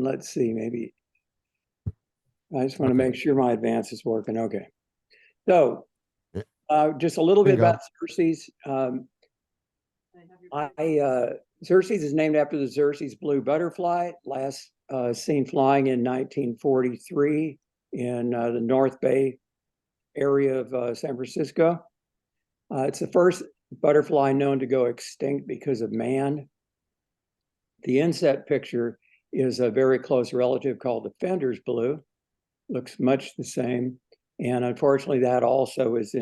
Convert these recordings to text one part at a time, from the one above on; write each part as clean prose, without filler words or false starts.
let's see, maybe I just want to make sure my advance is working. Okay. So just a little bit about Xeres. Xeres is named after the Xeres blue butterfly, last seen flying in 1943 in the North Bay area of San Francisco. It's the first butterfly known to go extinct because of man. The inset picture is a very close relative called the Fender's blue. Looks much the same. And unfortunately, that also is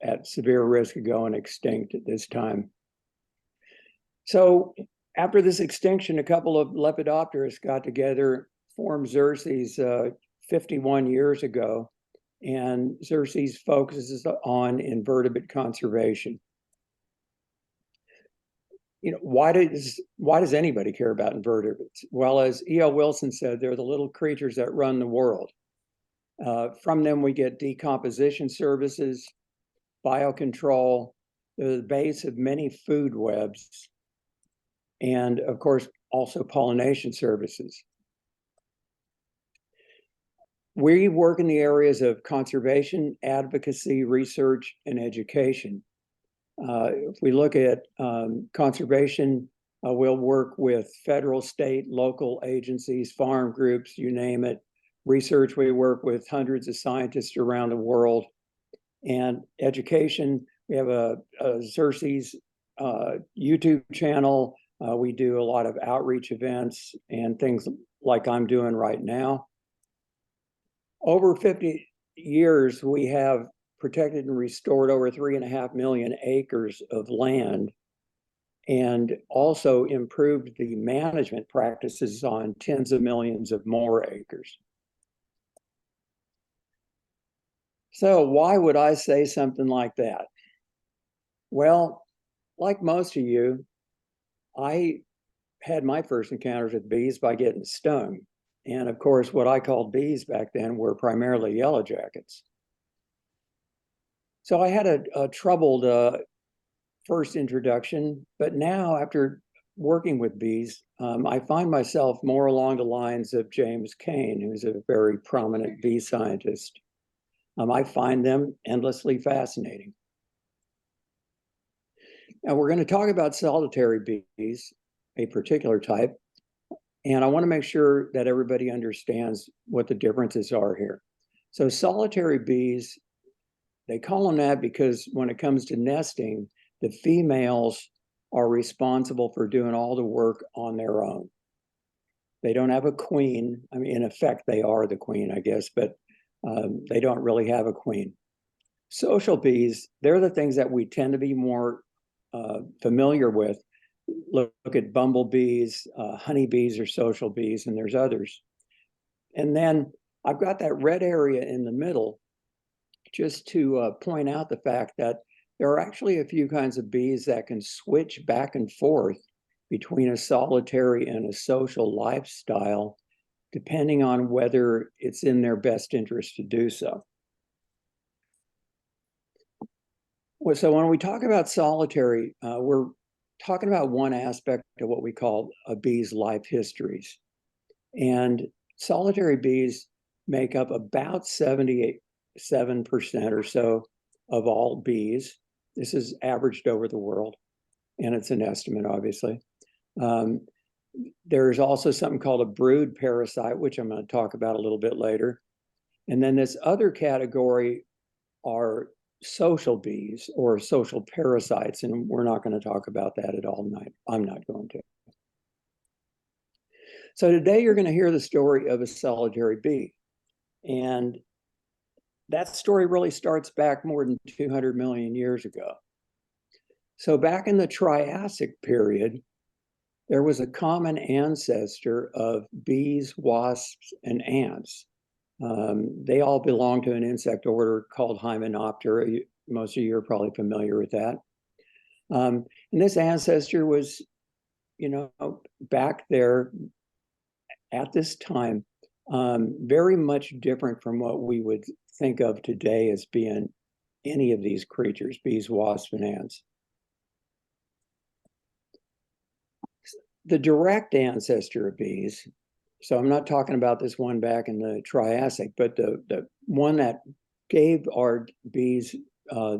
at severe risk of going extinct at this time. So after this extinction, a couple of lepidopterists got together, formed Xeres 51 years ago. And Xeres focuses on invertebrate conservation. You know, why does anybody care about invertebrates? Well, as E.L. Wilson said, they're the little creatures that run the world. From them, we get decomposition services, biocontrol, they're the base of many food webs, and of course, also pollination services. We work in the areas of conservation, advocacy, research, and education. If we look at conservation, we'll work with federal, state, local agencies, farm groups, you name it. Research, we work with hundreds of scientists around the world. And education, we have a Xeres YouTube channel. We do a lot of outreach events and things like I'm doing right now. Over 50 years, we have protected and restored over 3.5 million acres of land, and also improved the management practices on tens of millions of more acres. So why would I say something like that? Well, like most of you, I had my first encounters with bees by getting stung. And of course, what I called bees back then were primarily yellow jackets. So I had a troubled first introduction, but now after working with bees, I find myself more along the lines of James Kane, who's a very prominent bee scientist. I find them endlessly fascinating. Now we're going to talk about solitary bees, a particular type, and I want to make sure that everybody understands what the differences are here. So solitary bees, they call them that because when it comes to nesting, the females are responsible for doing all the work on their own. They don't have a queen. I mean, in effect, they are the queen, I guess, but they don't really have a queen. Social bees, they're the things that we tend to be more familiar with. Look at bumblebees, honeybees are social bees, and there's others. And then I've got that red area in the middle just to point out the fact that there are actually a few kinds of bees that can switch back and forth between a solitary and a social lifestyle, depending on whether it's in their best interest to do so. So when we talk about solitary, we're talking about one aspect of what we call a bee's life histories. And solitary bees make up about 77% or so of all bees. This is averaged over the world, and it's an estimate, obviously. There's also something called a brood parasite, which I'm going to talk about a little bit later. And then this other category are social bees or social parasites, and we're not going to talk about that at all tonight. I'm not going to. So today you're going to hear the story of a solitary bee. And that story really starts back more than 200 million years ago. So back in the Triassic period, there was a common ancestor of bees, wasps, and ants. They all belong to an insect order called Hymenoptera. Most of you are probably familiar with that. And this ancestor was, you know, back there at this time, very much different from what we would think of today as being any of these creatures, bees, wasps, and ants. The direct ancestor of bees So I'm not talking about this one back in the Triassic, but the one that gave our bees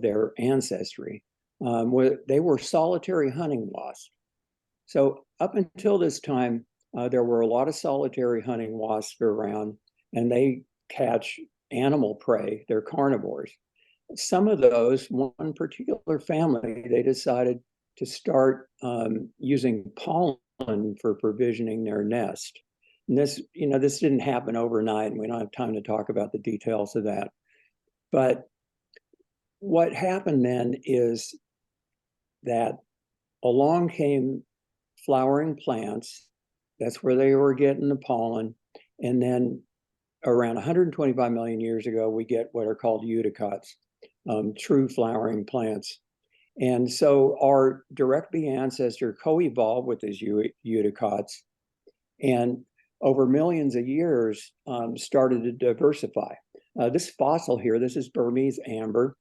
their ancestry. They were solitary hunting wasps. So up until this time, there were a lot of solitary hunting wasps around, and they catch animal prey. They're carnivores. Some of those, one particular family, they decided to start using pollen for provisioning their nest. And this, this didn't happen overnight, and we don't have time to talk about the details of that. But what happened then is that along came flowering plants. That's where they were getting the pollen. And then around 125 million years ago, we get what are called eudicots, true flowering plants. And so our direct bee ancestor co-evolved with these eudicots, and over millions of years started to diversify. This fossil here, this is Burmese amber.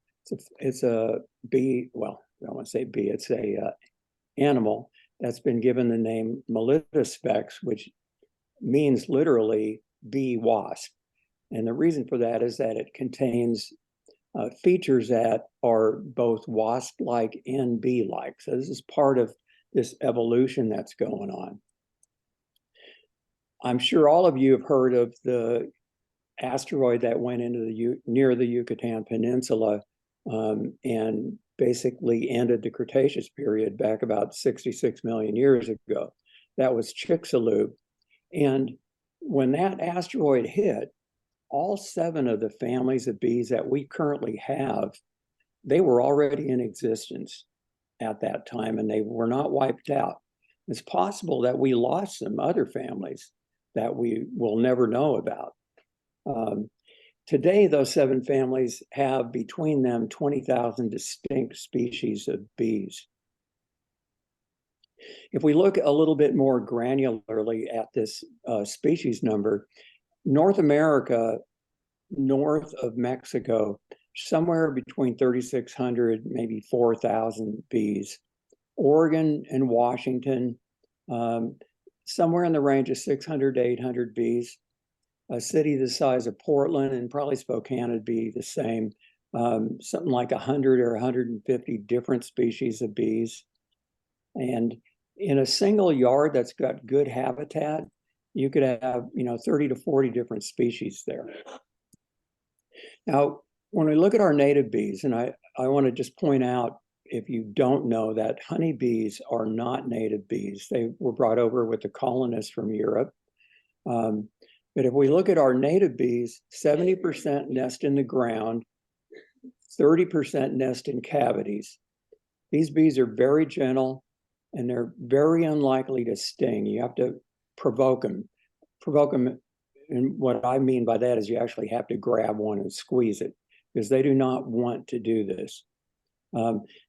It's a bee, well, I don't want to say bee, it's a animal that's been given the name Melitospex, which means literally bee wasp. And the reason for that is that it contains features that are both wasp-like and bee-like. So this is part of this evolution that's going on. I'm sure all of you have heard of the asteroid that went into near the Yucatan Peninsula and basically ended the Cretaceous period back about 66 million years ago. That was Chicxulub. And when that asteroid hit, all 7 of the families of bees that we currently have, they were already in existence at that time, and they were not wiped out. It's possible that we lost some other families that we will never know about. Today, those 7 families have between them 20,000 distinct species of bees. If we look a little bit more granularly at this species number, North America, north of Mexico, somewhere between 3,600, maybe 4,000 bees. Oregon and Washington, somewhere in the range of 600 to 800 bees. A city the size of Portland, and probably Spokane would be the same, something like 100 or 150 different species of bees. And in a single yard that's got good habitat, you could have 30 to 40 different species there. Now, when we look at our native bees, and I want to just point out, if you don't know, that honeybees are not native bees. They were brought over with the colonists from Europe. But if we look at our native bees, 70% nest in the ground, 30% nest in cavities. These bees are very gentle, and they're very unlikely to sting. You have to provoke them. And what I mean by that is you actually have to grab one and squeeze it, because they do not want to do this.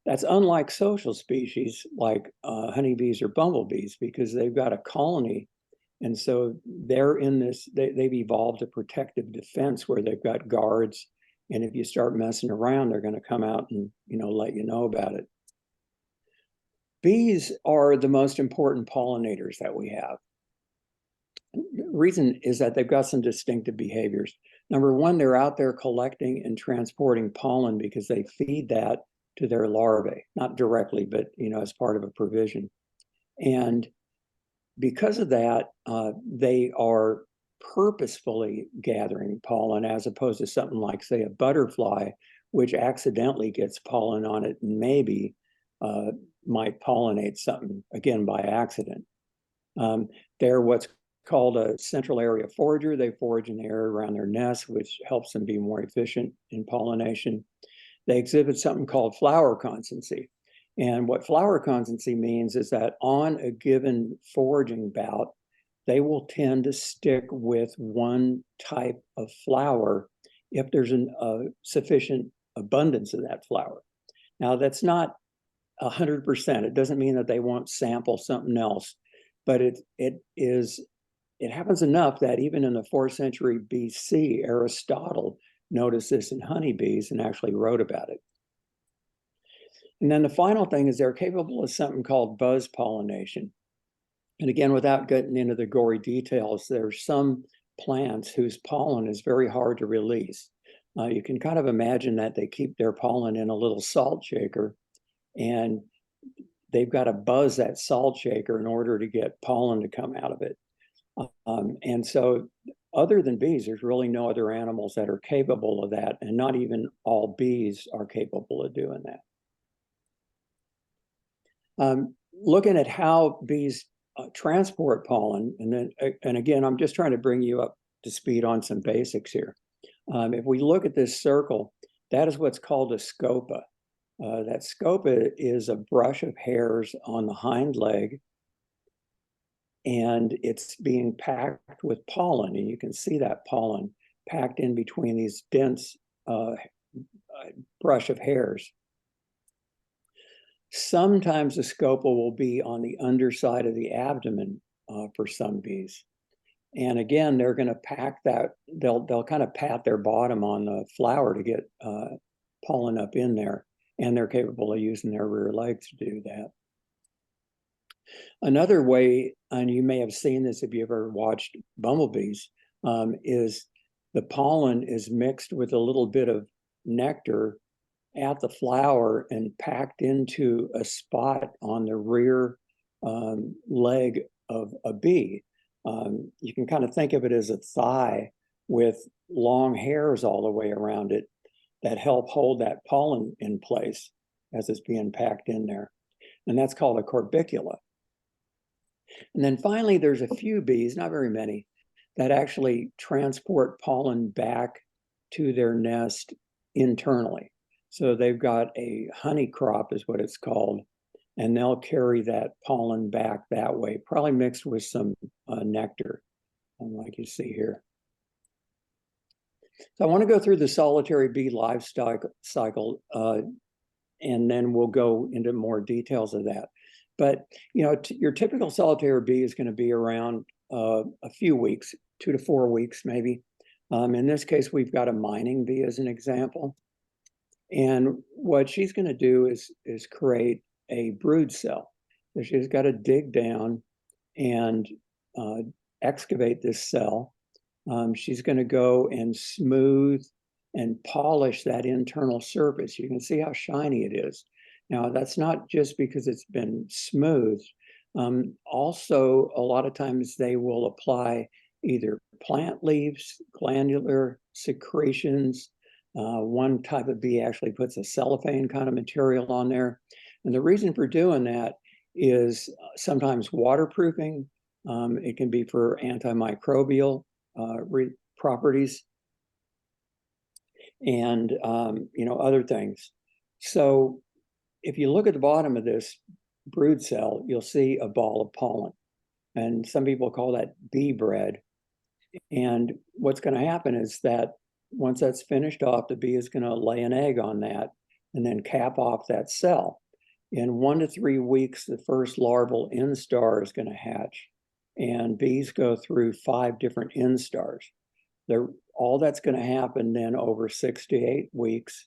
That's unlike social species like honeybees or bumblebees, because they've got a colony. And so they're in this, they've evolved a protective defense where they've got guards. And if you start messing around, they're going to come out and, let you know about it. Bees are the most important pollinators that we have. The reason is that they've got some distinctive behaviors. Number one, they're out there collecting and transporting pollen because they feed that to their larvae, not directly, but as part of a provision. And because of that, they are purposefully gathering pollen, as opposed to something like, say, a butterfly, which accidentally gets pollen on it and maybe might pollinate something, again, by accident. They're what's called a central area forager. They forage in the area around their nest, which helps them be more efficient in pollination. They exhibit something called flower constancy. And what flower constancy means is that on a given foraging bout, they will tend to stick with one type of flower if there's a sufficient abundance of that flower. Now, that's not 100%. It doesn't mean that they won't sample something else, but it happens enough that even in the 4th century BC, Aristotle noticed this in honeybees and actually wrote about it. And then the final thing is they're capable of something called buzz pollination. And again, without getting into the gory details, there's some plants whose pollen is very hard to release. You can kind of imagine that they keep their pollen in a little salt shaker, and they've got to buzz that salt shaker in order to get pollen to come out of it. And so other than bees, there's really no other animals that are capable of that, and not even all bees are capable of doing that. Looking at how bees transport pollen, and again, I'm just trying to bring you up to speed on some basics here. If we look at this circle, that is what's called a scopa. That scopa is a brush of hairs on the hind leg, and it's being packed with pollen, and you can see that pollen packed in between these dense brush of hairs. Sometimes the scopa will be on the underside of the abdomen for some bees. And again, they're going to pack that, they'll kind of pat their bottom on the flower to get pollen up in there, and they're capable of using their rear legs to do that. Another way, and you may have seen this if you ever watched bumblebees, is the pollen is mixed with a little bit of nectar at the flower and packed into a spot on the rear leg of a bee. You can kind of think of it as a thigh with long hairs all the way around it that help hold that pollen in place as it's being packed in there. And that's called a corbicula. And then finally, there's a few bees, not very many, that actually transport pollen back to their nest internally. So they've got a honey crop is what it's called, and they'll carry that pollen back that way, probably mixed with some nectar, like you see here. So I want to go through the solitary bee life cycle, and then we'll go into more details of that. But your typical solitary bee is going to be around a few weeks, 2 to 4 weeks maybe. In this case, we've got a mining bee as an example. And what she's going to do is create a brood cell. So she's got to dig down and excavate this cell. She's going to go and smooth and polish that internal surface. You can see how shiny it is. Now, that's not just because it's been smoothed. Also, a lot of times they will apply either plant leaves, glandular secretions. One type of bee actually puts a cellophane kind of material on there. And the reason for doing that is sometimes waterproofing. It can be for antimicrobial properties and other things. So if you look at the bottom of this brood cell, you'll see a ball of pollen. And some people call that bee bread. And what's going to happen is that once that's finished off, the bee is going to lay an egg on that and then cap off that cell. In 1 to 3 weeks, the first larval instar is going to hatch. And bees go through 5 different instars. All that's going to happen then over 6 to 8 weeks.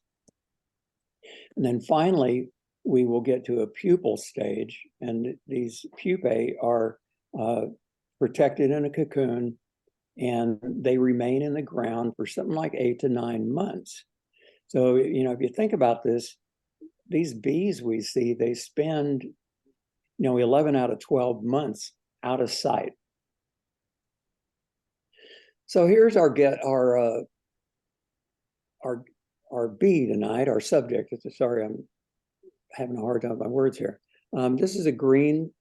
And then finally, we will get to a pupal stage. And these pupae are protected in a cocoon, and they remain in the ground for something like 8 to 9 months. So, if you think about this, these bees we see, they spend, 11 out of 12 months out of sight. So here's our bee tonight, our subject. Sorry, I'm having a hard time with my words here. This is a green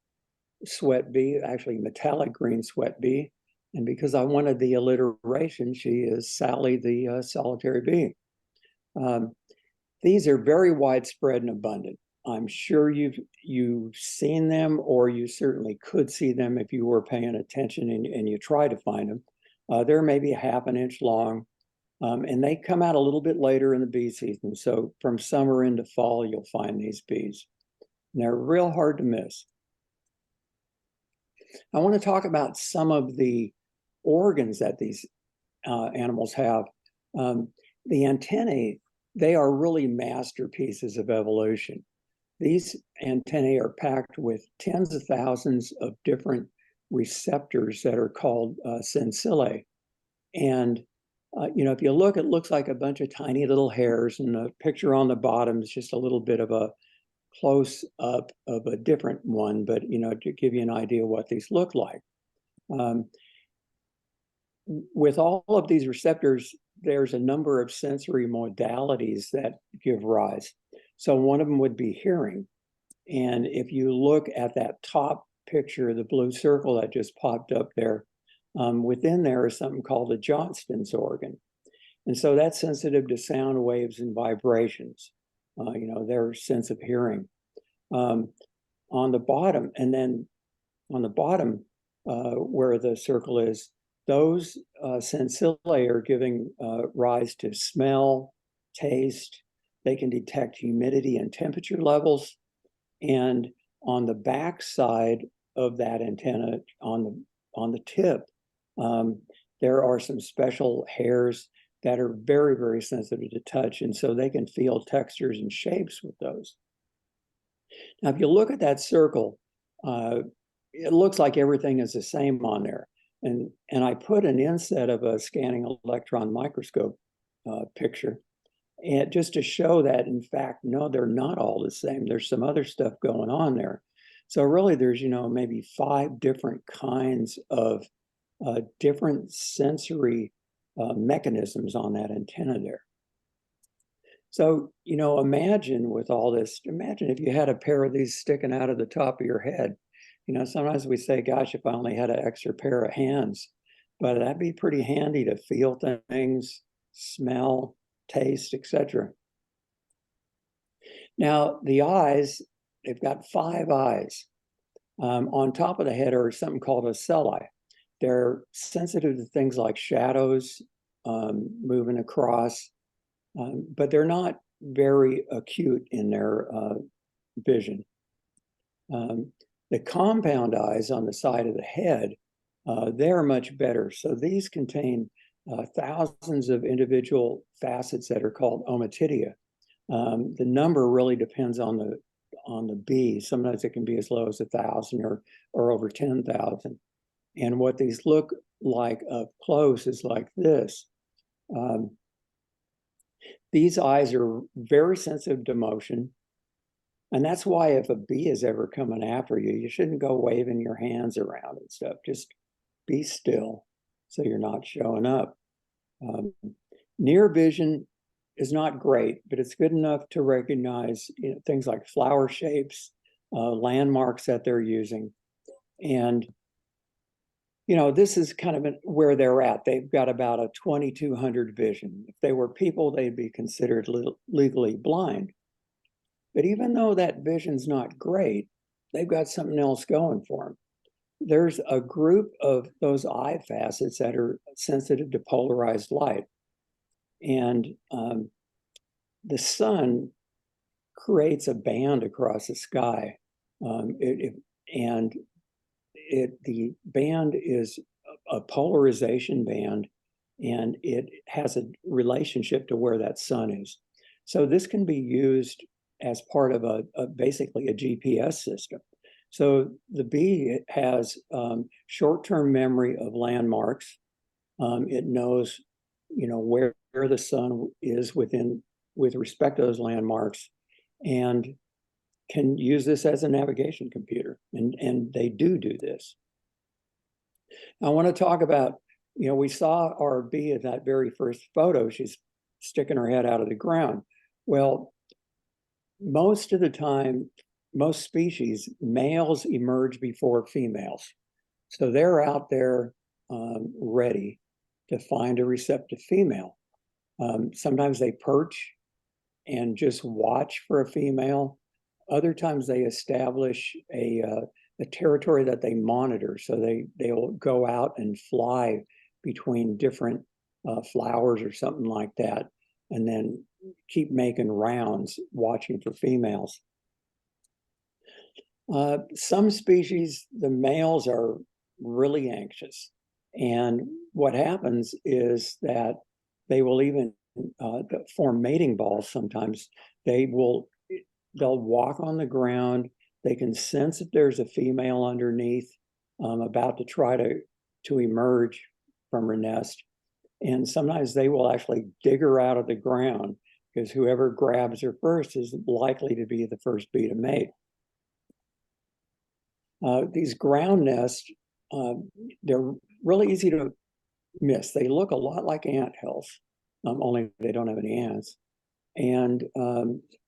sweat bee, actually metallic green sweat bee. And because I wanted the alliteration, she is Sally the solitary bee. These are very widespread and abundant. I'm sure you've seen them, or you certainly could see them if you were paying attention and you try to find them. They're maybe a half an inch long, and they come out a little bit later in the bee season. So from summer into fall, you'll find these bees. And they're real hard to miss. I want to talk about some of the organs that these animals have. The antennae, they are really masterpieces of evolution. These antennae are packed with tens of thousands of different receptors that are called sensillae. And if you look, it looks like a bunch of tiny little hairs, and the picture on the bottom is just a little bit of a close up of a different one, but to give you an idea what these look like. With all of these receptors, there's a number of sensory modalities that give rise. So one of them would be hearing. And if you look at that top picture, the blue circle that just popped up there, within there is something called the Johnston's organ. And so that's sensitive to sound waves and vibrations, their sense of hearing. On the bottom, and then on the bottom where the circle is, those sensillae are giving rise to smell, taste. They can detect humidity and temperature levels. And on the back side of that antenna, on the tip, there are some special hairs that are very, very sensitive to touch. And so they can feel textures and shapes with those. Now, if you look at that circle, it looks like everything is the same on there. And I put an inset of a scanning electron microscope picture, and just to show that, in fact, no, they're not all the same. There's some other stuff going on there. So really, there's, maybe 5 different kinds of different sensory mechanisms on that antenna there. So, imagine with all this, imagine if you had a pair of these sticking out of the top of your head. Sometimes we say, gosh, if I only had an extra pair of hands, but that'd be pretty handy to feel things, smell, taste, etc. Now, the eyes, they've got 5 eyes. On top of the head are something called ocelli. They're sensitive to things like shadows moving across, but they're not very acute in their vision. The compound eyes on the side of the head, they're much better. So these contain thousands of individual facets that are called ommatidia. The number really depends on the bee. Sometimes it can be as low as 1,000 or over 10,000. And what these look like up close is like this. These eyes are very sensitive to motion. And that's why if a bee is ever coming after you, you shouldn't go waving your hands around and stuff. Just be still so you're not showing up. Near vision is not great, but it's good enough to recognize things like flower shapes, landmarks that they're using. And, this is kind of where they're at. They've got about a 2200 vision. If they were people, they'd be considered legally blind. But even though that vision's not great, they've got something else going for them. There's a group of those eye facets that are sensitive to polarized light. And the sun creates a band across the sky. The band is a polarization band, and it has a relationship to where that sun is. So this can be used as part of basically a GPS system. So the bee has short-term memory of landmarks. It knows, where the sun is with respect to those landmarks, and can use this as a navigation computer. And they do this. I want to talk about, we saw our bee in that very first photo. She's sticking her head out of the ground. Well, most of the time, most species, males emerge before females. So they're out there ready to find a receptive female. Sometimes they perch and just watch for a female. Other times they establish a territory that they monitor. So they'll go out and fly between different flowers or something like that, and then keep making rounds watching for females. Some species, the males are really anxious. And what happens is that they will even form mating balls sometimes. They'll walk on the ground. They can sense if there's a female underneath, about to try to emerge from her nest. And sometimes they will actually dig her out of the ground, because whoever grabs her first is likely to be the first bee to mate. These ground nests, they're really easy to miss. They look a lot like ant hills, only they don't have any ants. And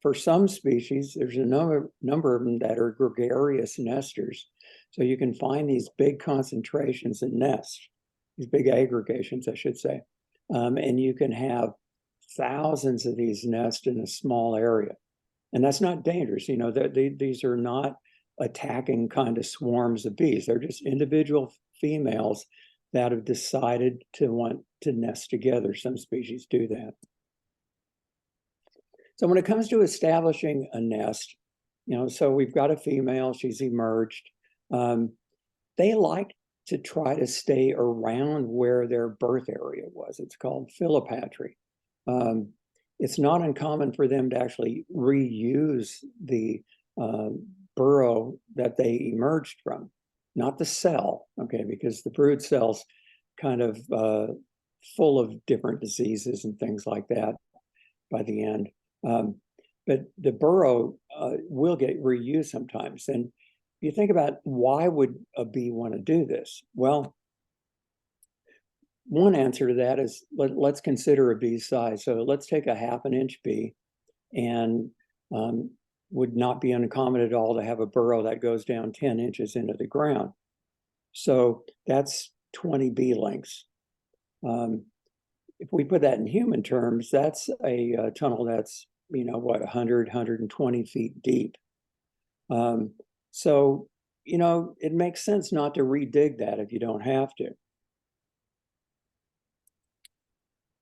for some species, there's a number of them that are gregarious nesters. So you can find these big concentrations in nests, these big aggregations, I should say. And you can have thousands of these nests in a small area. And that's not dangerous. You know, these are not attacking kind of swarms of bees. They're just individual females that have decided to want to nest together. Some species do that. So when it comes to establishing a nest, you know, so we've got a female, she's emerged. They like to try to stay around where their birth area was. It's called philopatry. It's not uncommon for them to actually reuse the burrow that they emerged from, not the cell, okay, because the brood cell's kind of full of different diseases and things like that by the end. But the burrow will get reused sometimes. And you think about, why would a bee want to do this? Well, one answer to that is, let's consider a bee's size. So let's take a 1/2 inch bee, and would not be uncommon at all to have a burrow that goes down 10 inches into the ground. So that's 20 bee lengths. If we put that in human terms, that's a tunnel that's, you know, what, 100, 120 feet deep. So, you know, it makes sense not to redig that if you don't have to.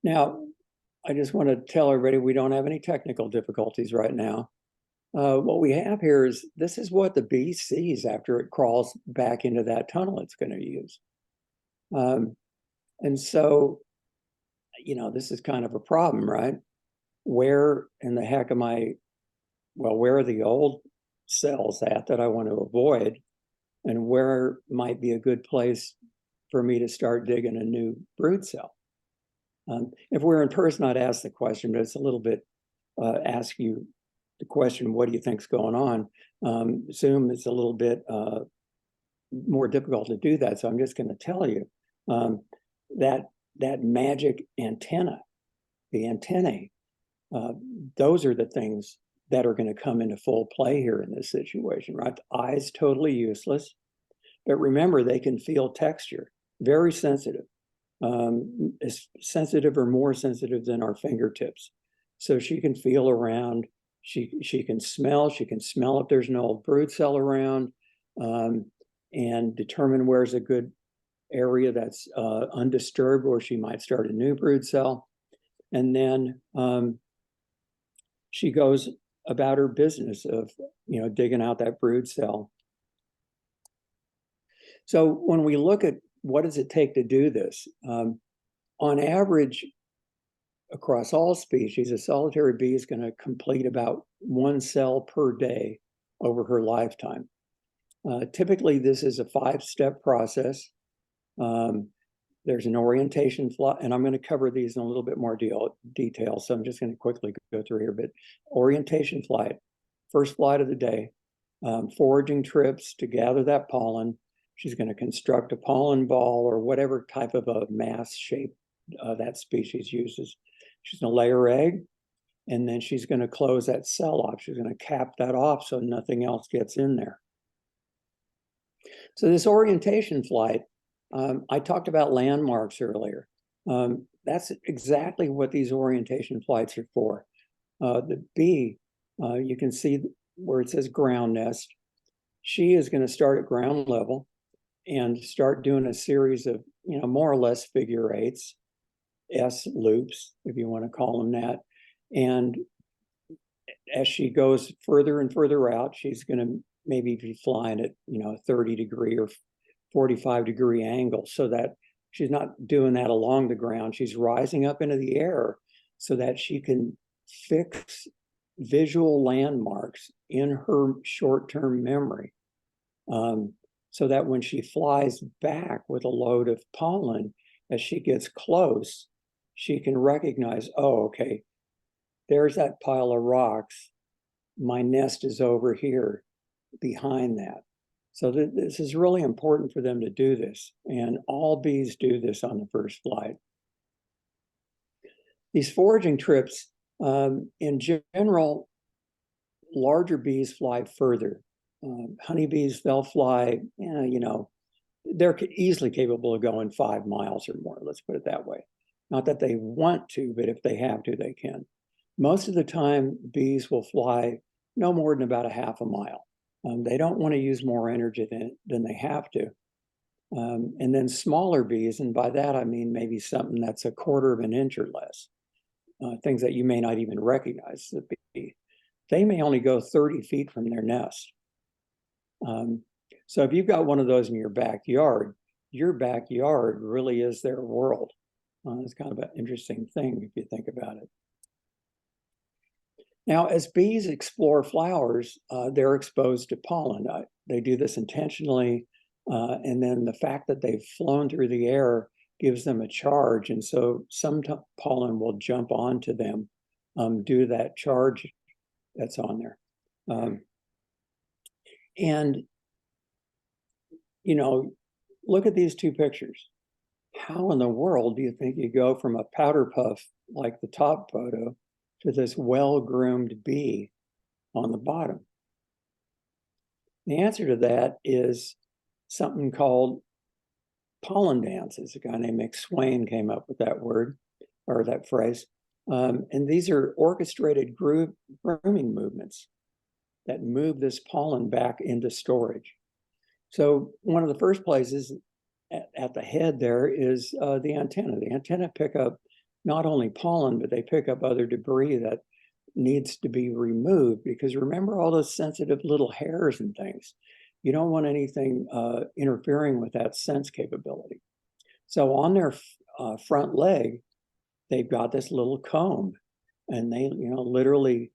Now, I just want to tell everybody we don't have any technical difficulties right now. What we have here is, this is what the bee sees after it crawls back into that tunnel it's going to use. And so, you know, this is kind of a problem, right? Where in the heck am I, well, where are the old cells at that I want to avoid? And where might be a good place for me to start digging a new brood cell? If we're in person, I'd ask the question, but it's a little bit, ask you the question, what do you think's going on? Zoom is a little bit more difficult to do that. So I'm just going to tell you that magic antenna, the antennae, those are the things that are going to come into full play here in this situation, right? The eye's totally useless, but remember, they can feel texture, very sensitive, as sensitive or more sensitive than our fingertips. So she can feel around, she can smell if there's an old brood cell around, and determine where's a good area that's undisturbed, or she might start a new brood cell. And then she goes about her business of, you know, digging out that brood cell. So when we look at what does it take to do this, on average, across all species, a solitary bee is going to complete about 1 cell per day over her lifetime. Typically, this is a 5-step process. There's an orientation flight, and I'm going to cover these in a little bit more detail, so I'm just going to quickly go through here. But orientation flight, first flight of the day, foraging trips to gather that pollen. She's going to construct a pollen ball or whatever type of a mass shape that species uses. She's going to lay her egg, and then she's going to close that cell off. She's going to cap that off so nothing else gets in there. So this orientation flight, I talked about landmarks earlier. That's exactly what these orientation flights are for. The bee, you can see where it says ground nest. She is going to start at ground level and start doing a series of, you know, more or less figure eights, S loops, if you want to call them that. And as she goes further and further out, she's going to maybe be flying at, you know, 30-degree or 45-degree angle, so that she's not doing that along the ground. She's rising up into the air so that she can fix visual landmarks in her short-term memory. so that when she flies back with a load of pollen, as she gets close, she can recognize, oh, okay, there's that pile of rocks. My nest is over here behind that. So this is really important for them to do this. And all bees do this on the first flight. These foraging trips, in general, larger bees fly further. Honeybees, they'll fly, they're easily capable of going 5 miles or more, let's put it that way. Not that they want to, but if they have to, they can. Most of the time, bees will fly no more than about a half a mile. They don't want to use more energy than they have to. And then smaller bees, and by that I mean maybe something that's 1/4 of an inch or less, things that you may not even recognize as a bee, they may only go 30 feet from their nest. So if you've got one of those in your backyard really is their world. It's kind of an interesting thing if you think about it. Now, as bees explore flowers, they're exposed to pollen. They do this intentionally, and then the fact that they've flown through the air gives them a charge, and so some pollen will jump onto them due to that charge that's on there. And, look at these two pictures. How in the world do you think you go from a powder puff like the top photo to this well-groomed bee on the bottom? The answer to that is something called pollen dances. A guy named McSwain came up with that word, or that phrase. And these are orchestrated grooming movements that move this pollen back into storage. So one of the first places at the head there is the antenna. The antenna pick up not only pollen, but they pick up other debris that needs to be removed, because remember all those sensitive little hairs and things. You don't want anything interfering with that sense capability. So on their front leg, they've got this little comb, and they literally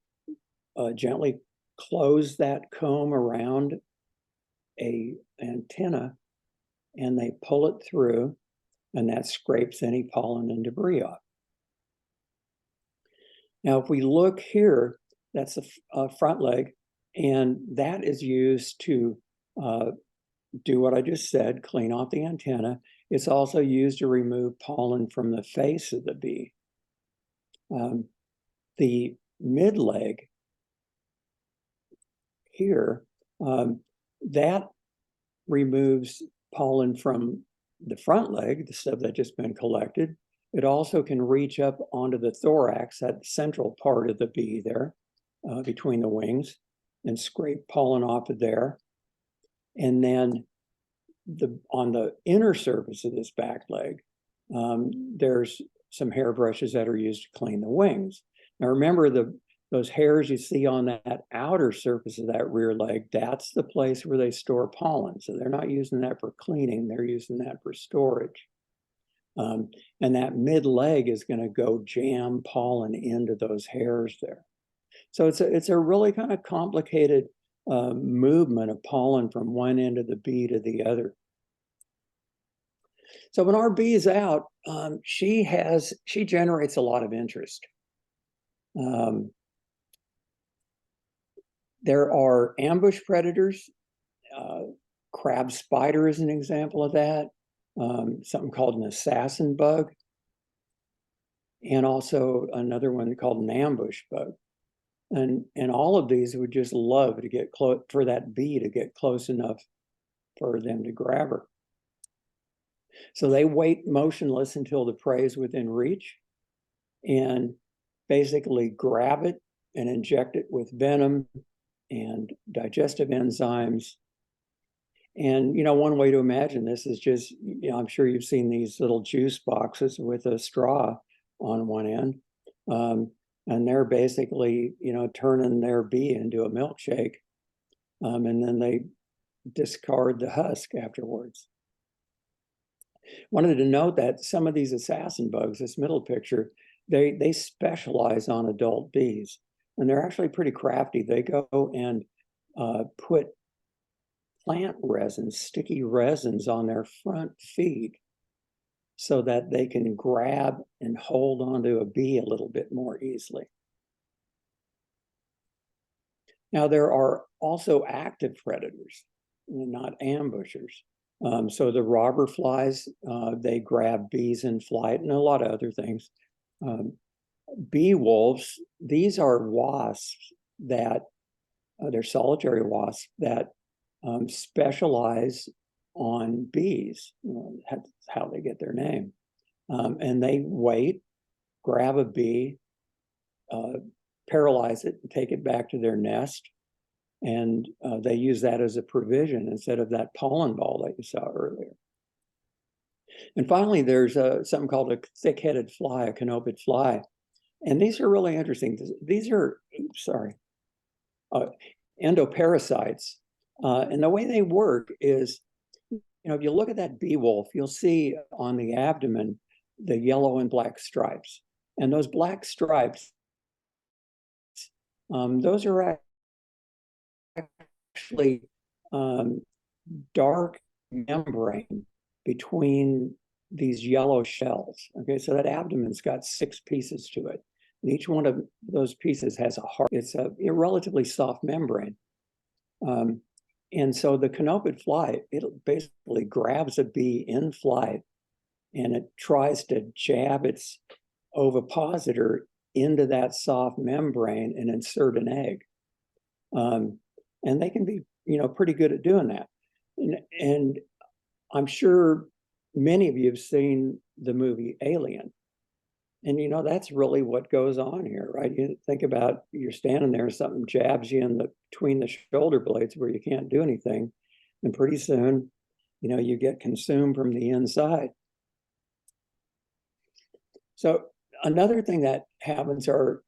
gently close that comb around a antenna, and they pull it through, and that scrapes any pollen and debris off. Now, if we look here, that's the front leg, and that is used to do what I just said, clean off the antenna. It's also used to remove pollen from the face of the bee. The mid leg here, that removes pollen from the front leg, the stuff that just been collected. It also can reach up onto the thorax, that central part of the bee there, between the wings, and scrape pollen off of there. And then on the inner surface of this back leg, there's some hairbrushes that are used to clean the wings. Now remember, those hairs you see on that outer surface of that rear leg, that's the place where they store pollen. So they're not using that for cleaning, they're using that for storage. And that mid leg is going to go jam pollen into those hairs there. So it's a really kind of complicated movement of pollen from one end of the bee to the other. So when our bee is out, she generates a lot of interest. There are ambush predators. Crab spider is an example of that. Something called an assassin bug, and also another one called an ambush bug. And all of these would just love to get close, for that bee to get close enough for them to grab her. So they wait motionless until the prey is within reach, and basically grab it and inject it with venom and digestive enzymes. And, one way to imagine this is just, I'm sure you've seen these little juice boxes with a straw on one end. And they're basically, turning their bee into a milkshake. And then they discard the husk afterwards. Wanted to note that some of these assassin bugs, this middle picture, they specialize on adult bees. And they're actually pretty crafty. They go and put plant resins, sticky resins on their front feet so that they can grab and hold onto a bee a little bit more easily. Now, there are also active predators, not ambushers. So the robber flies, they grab bees in flight and a lot of other things. Bee wolves, these are wasps that, they're solitary wasps that specialize on bees. That's how they get their name. And they wait, grab a bee, paralyze it, and take it back to their nest. And they use that as a provision instead of that pollen ball that you saw earlier. And finally, there's something called a thick-headed fly, a canopid fly. And these are really interesting. These are, endoparasites. And the way they work is, if you look at that bee wolf, you'll see on the abdomen the yellow and black stripes. And those black stripes, those are actually dark membrane between these yellow shells. Okay, so that abdomen's got 6 pieces to it. And each one of those pieces has a heart. It's a relatively soft membrane. And so the canopid fly, it basically grabs a bee in flight and it tries to jab its ovipositor into that soft membrane and insert an egg. And they can be, pretty good at doing that. And I'm sure many of you have seen the movie Alien. And, that's really what goes on here, right? You think about, you're standing there, something jabs you between the shoulder blades where you can't do anything. And pretty soon, you get consumed from the inside. So another thing that happens are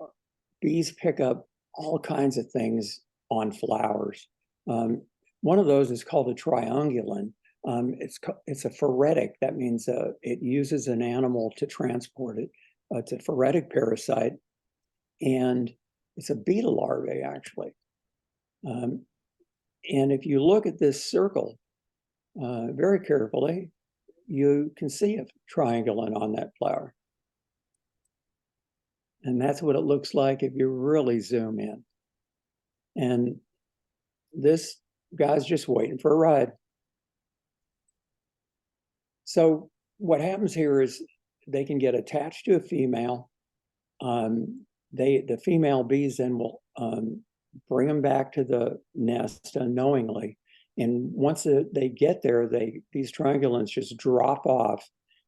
bees pick up all kinds of things on flowers. One of those is called a triungulin. It's a phoretic. That means it uses an animal to transport it. It's a phoretic parasite, and it's a beetle larvae, actually. And if you look at this circle very carefully, you can see a triangulin on that flower. And that's what it looks like if you really zoom in. And this guy's just waiting for a ride. So what happens here is they can get attached to a female. The female bees then will bring them back to the nest unknowingly. And once they get there, these triangulins just drop off,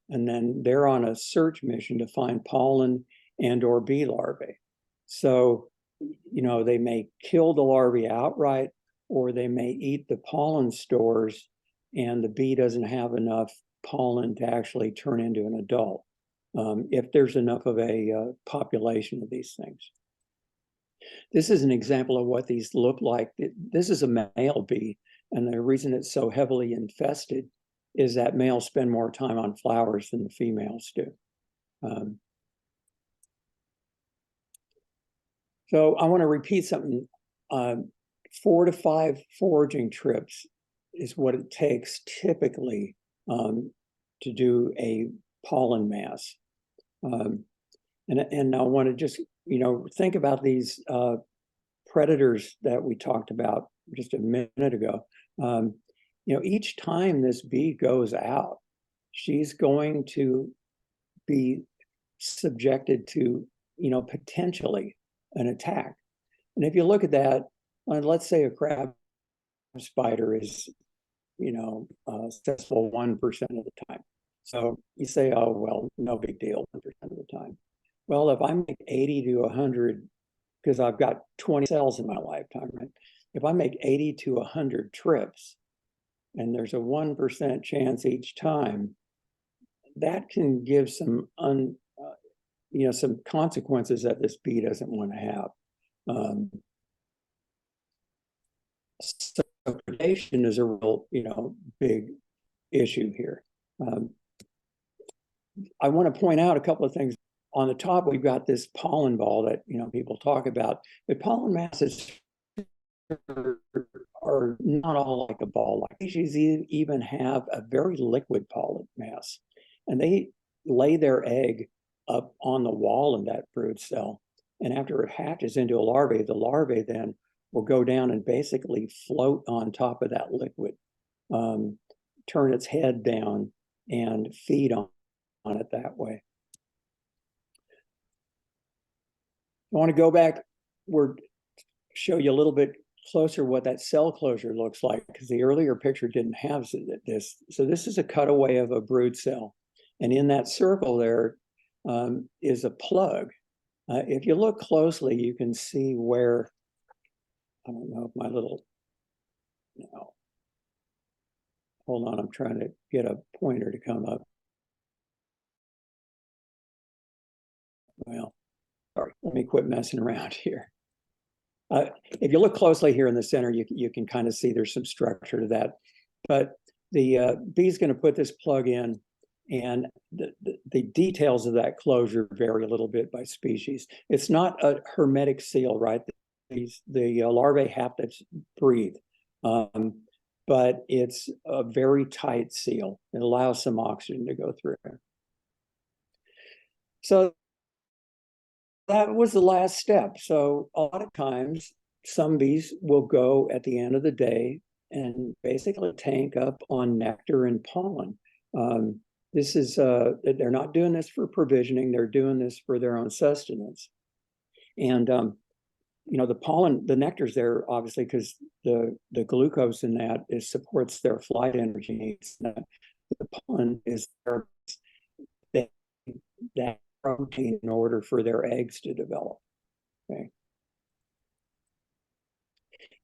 and then they're on a search mission to find pollen and or bee larvae. So, they may kill the larvae outright, or they may eat the pollen stores, and the bee doesn't have enough pollen to actually turn into an adult, if there's enough of a population of these things. This is an example of what these look like. This is a male bee, and the reason it's so heavily infested is that males spend more time on flowers than the females do. So I want to repeat something. 4 to 5 foraging trips is what it takes typically to do a pollen mass. And I want to just, think about these predators that we talked about just a minute ago. Each time this bee goes out, she's going to be subjected to, potentially an attack. And if you look at that, let's say a crab spider is, successful 1% of the time. So you say, oh, well, no big deal, 1% of the time. Well, if I make 80 to 100, because I've got 20 cells in my lifetime, right? If I make 80 to 100 trips, and there's a 1% chance each time, that can give some some consequences that this bee doesn't want to have. So predation is a real, big issue here. I want to point out a couple of things. On the top, we've got this pollen ball that, people talk about. But pollen mass is are not all like a ball. Like species even have a very liquid pollen mass, and they lay their egg up on the wall in that brood cell. And after it hatches into a larvae, the larvae then will go down and basically float on top of that liquid, turn its head down and feed on it that way. I want to go back, show you a little bit closer what that cell closure looks like, because the earlier picture didn't have this. So this is a cutaway of a brood cell. And in that circle there is a plug. If you look closely, you can see where, I don't know if my little, no. Hold on, I'm trying to get a pointer to come up. Well, sorry, let me quit messing around here. If you look closely here in the center, you can kind of see there's some structure to that. But the bee's going to put this plug in, and the details of that closure vary a little bit by species. It's not a hermetic seal, right? The larvae have to breathe, but it's a very tight seal. It allows some oxygen to go through. So that was the last step. So a lot of times, some bees will go at the end of the day and basically tank up on nectar and pollen. This is, they're not doing this for provisioning, they're doing this for their own sustenance. And, you know, the pollen, the nectar's there, obviously, because the glucose in that supports their flight energy needs. The pollen is there, that protein in order for their eggs to develop. Okay.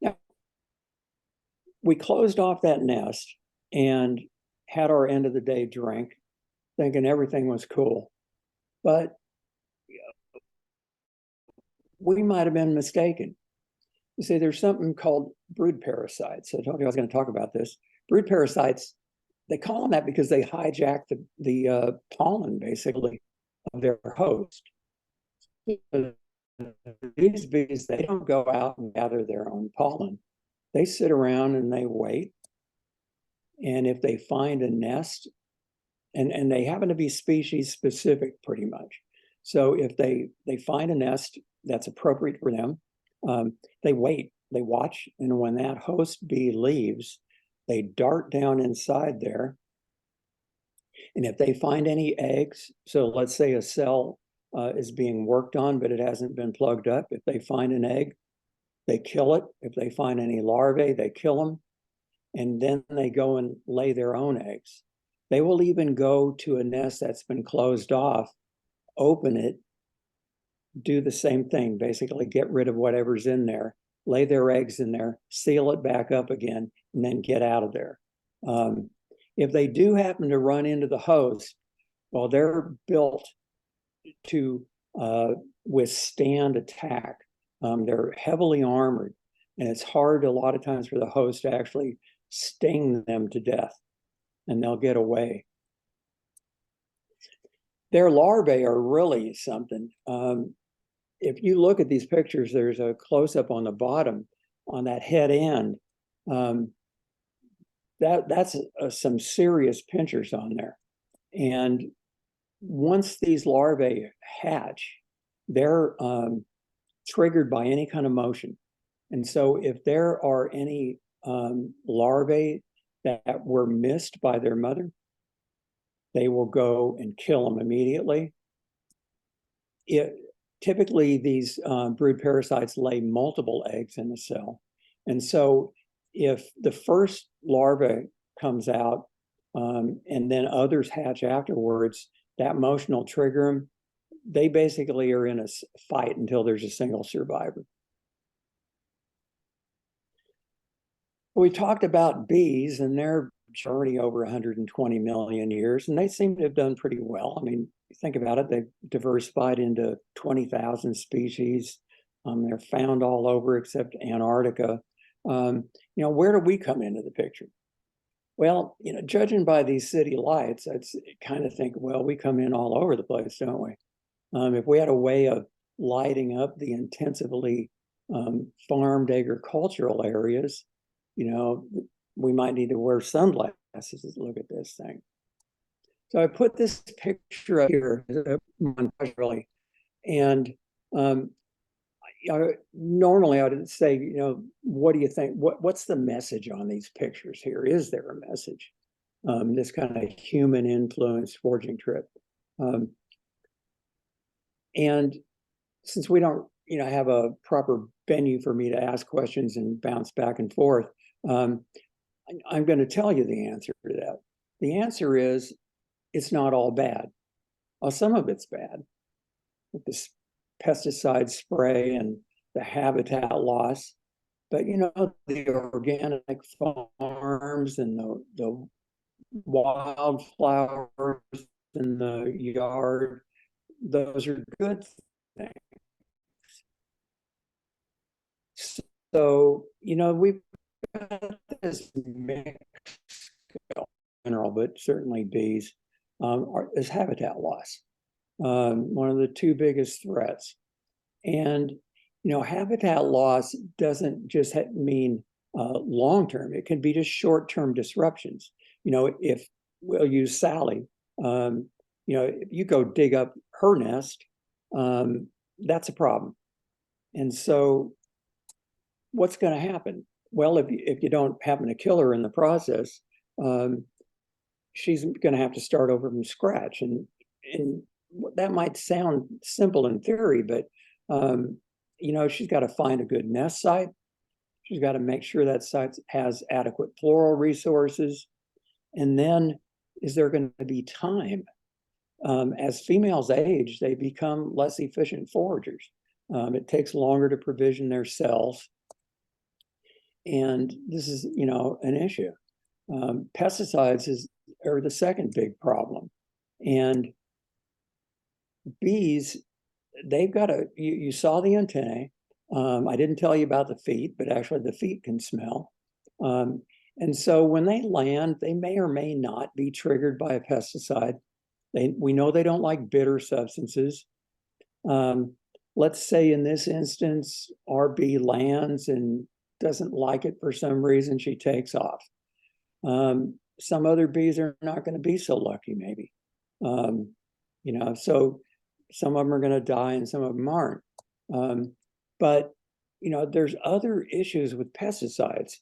Now, we closed off that nest and had our end of the day drink, thinking everything was cool. But we might have been mistaken. You see, there's something called brood parasites. I told you I was going to talk about this. Brood parasites, they call them that because they hijack the pollen, basically, of their host. These bees, they don't go out and gather their own pollen. They sit around and they wait. And if they find a nest, and they happen to be species specific pretty much. So if they find a nest that's appropriate for them, they wait, they watch. And when that host bee leaves, they dart down inside there. And if they find any eggs, so let's say a cell is being worked on, but it hasn't been plugged up. If they find an egg, they kill it. If they find any larvae, they kill them. And then they go and lay their own eggs. They will even go to a nest that's been closed off, open it, do the same thing, basically get rid of whatever's in there, lay their eggs in there, seal it back up again, and then get out of there. If they do happen to run into the host, well, they're built to withstand attack. They're heavily armored, and it's hard a lot of times for the host to actually sting them to death, and they'll get away. Their larvae are really something. If you look at these pictures, there's a close-up on the bottom on that head end. That's some serious pinchers on there. And once these larvae hatch, they're triggered by any kind of motion. And so if there are any larvae that were missed by their mother, they will go and kill them immediately. Typically, these brood parasites lay multiple eggs in the cell. And so if the first larva comes out and then others hatch afterwards, that motion will trigger them. They basically are in a fight until there's a single survivor. We talked about bees and their journey over 120 million years, and they seem to have done pretty well. I mean, think about it, they've diversified into 20,000 species. They're found all over except Antarctica. You know, where do we come into the picture? Well, you know, judging by these city lights, I'd kind of think, well, we come in all over the place, don't we? If we had a way of lighting up the intensively farmed agricultural areas, we might need to wear sunglasses to look at this thing. So I put this picture up here, really, and normally I would say, what do you think? What's the message on these pictures here? Is there a message? This kind of human influence foraging trip. And since we don't, have a proper venue for me to ask questions and bounce back and forth, I'm going to tell you the answer to that. The answer is, it's not all bad. Well, some of it's bad, with this pesticide spray and the habitat loss. But the organic farms and the wildflowers in the yard, those are good things. So, we've got this mix in general, but certainly bees is habitat loss. One of the two biggest threats. And, habitat loss doesn't just mean long-term. It can be just short-term disruptions. If we'll use Sally, if you go dig up her nest, that's a problem. And so what's going to happen? Well, if you don't happen to kill her in the process, she's going to have to start over from scratch. And that might sound simple in theory, but she's got to find a good nest site. She's got to make sure that site has adequate floral resources. And then, is there going to be time? As females age, they become less efficient foragers. It takes longer to provision their cells. And this is, an issue. Pesticides are the second big problem. And bees, they've got you saw the antennae. I didn't tell you about the feet, but actually the feet can smell. And so when they land, they may or may not be triggered by a pesticide. We know they don't like bitter substances. Let's say in this instance, our bee lands and doesn't like it for some reason, she takes off. Some other bees are not going to be so lucky, maybe. So some of them are going to die and some of them aren't. But there's other issues with pesticides.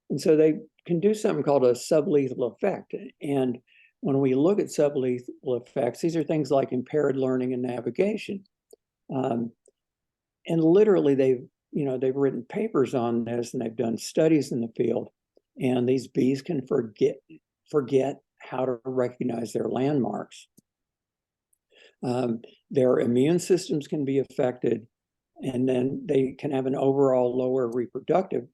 And so they can do something called a sublethal effect. And when we look at sublethal effects, these are things like impaired learning and navigation. And literally they've written papers on this, and they've done studies in the field. And these bees can forget how to recognize their landmarks. Their immune systems can be affected, and then they can have an overall lower reproductive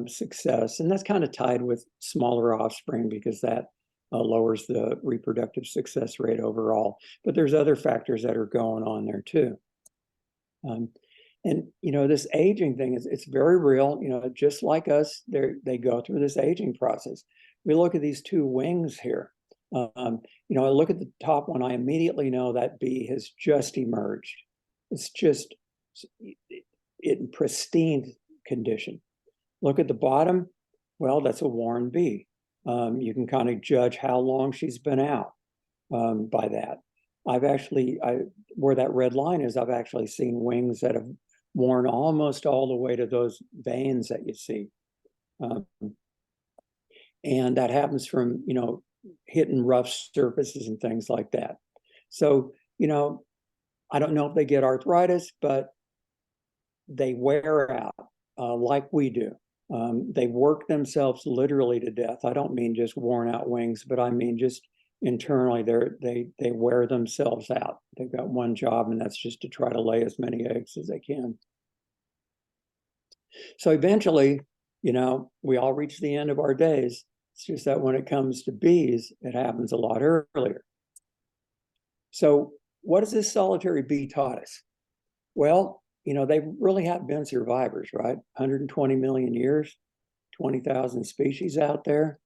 success. And that's kind of tied with smaller offspring, because that lowers the reproductive success rate overall. But there's other factors that are going on there too. And this aging thing it's very real. Just like us, they go through this aging process. We look at these two wings here. I look at the top one, I immediately know that bee has just emerged. It's just in pristine condition. Look at the bottom. Well, that's a worn bee. You can kind of judge how long she's been out by that. Where that red line is, I've actually seen wings that have worn almost all the way to those veins that you see. And that happens from, hitting rough surfaces and things like that. So, I don't know if they get arthritis, but they wear out like we do. They work themselves literally to death. I don't mean just worn out wings, but I mean just internally they wear themselves out. They've got one job, and that's just to try to lay as many eggs as they can. So eventually, we all reach the end of our days. It's just that when it comes to bees, it happens a lot earlier. So what has this solitary bee taught us? Well, they really have been survivors, right? 120 million years, 20,000 species out there.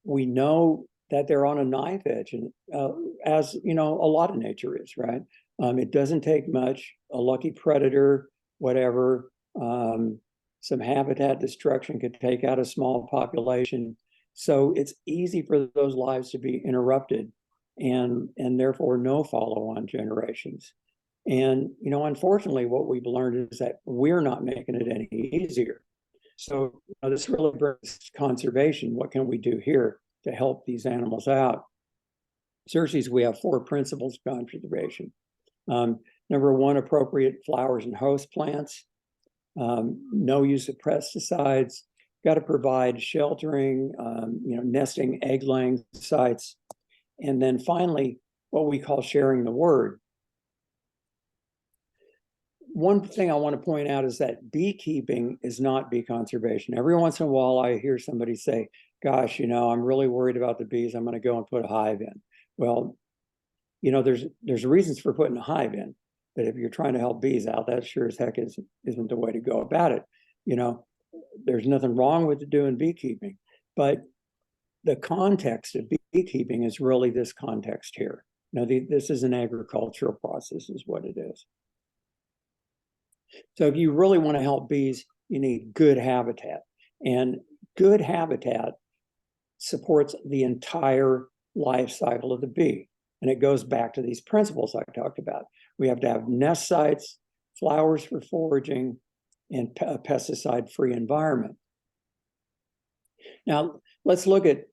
We know that they're on a knife edge, and as a lot of nature is, right? It doesn't take much. A lucky predator whatever. Some habitat destruction could take out a small population. So it's easy for those lives to be interrupted and therefore no follow-on generations. And, you know, unfortunately, what we've learned is that we're not making it any easier. So this really brings conservation. What can we do here to help these animals out? Xeres, we have 4 principles of conservation. Number 1, appropriate flowers and host plants. No use of pesticides. Got to provide sheltering, nesting, egg laying sites. And then finally, what we call sharing the word. One thing I want to point out is that beekeeping is not bee conservation. Every once in a while, I hear somebody say, gosh, you know, I'm really worried about the bees. I'm going to go and put a hive in. Well, you know, there's reasons for putting a hive in, but if you're trying to help bees out, that sure as heck isn't the way to go about it. You know, there's nothing wrong with doing beekeeping, but the context of beekeeping is really this context here. Now, this is an agricultural process, is what it is. So if you really want to help bees, you need good habitat. And good habitat supports the entire life cycle of the bee. And it goes back to these principles I talked about. We have to have nest sites, flowers for foraging, and a pesticide-free environment. Now, let's look at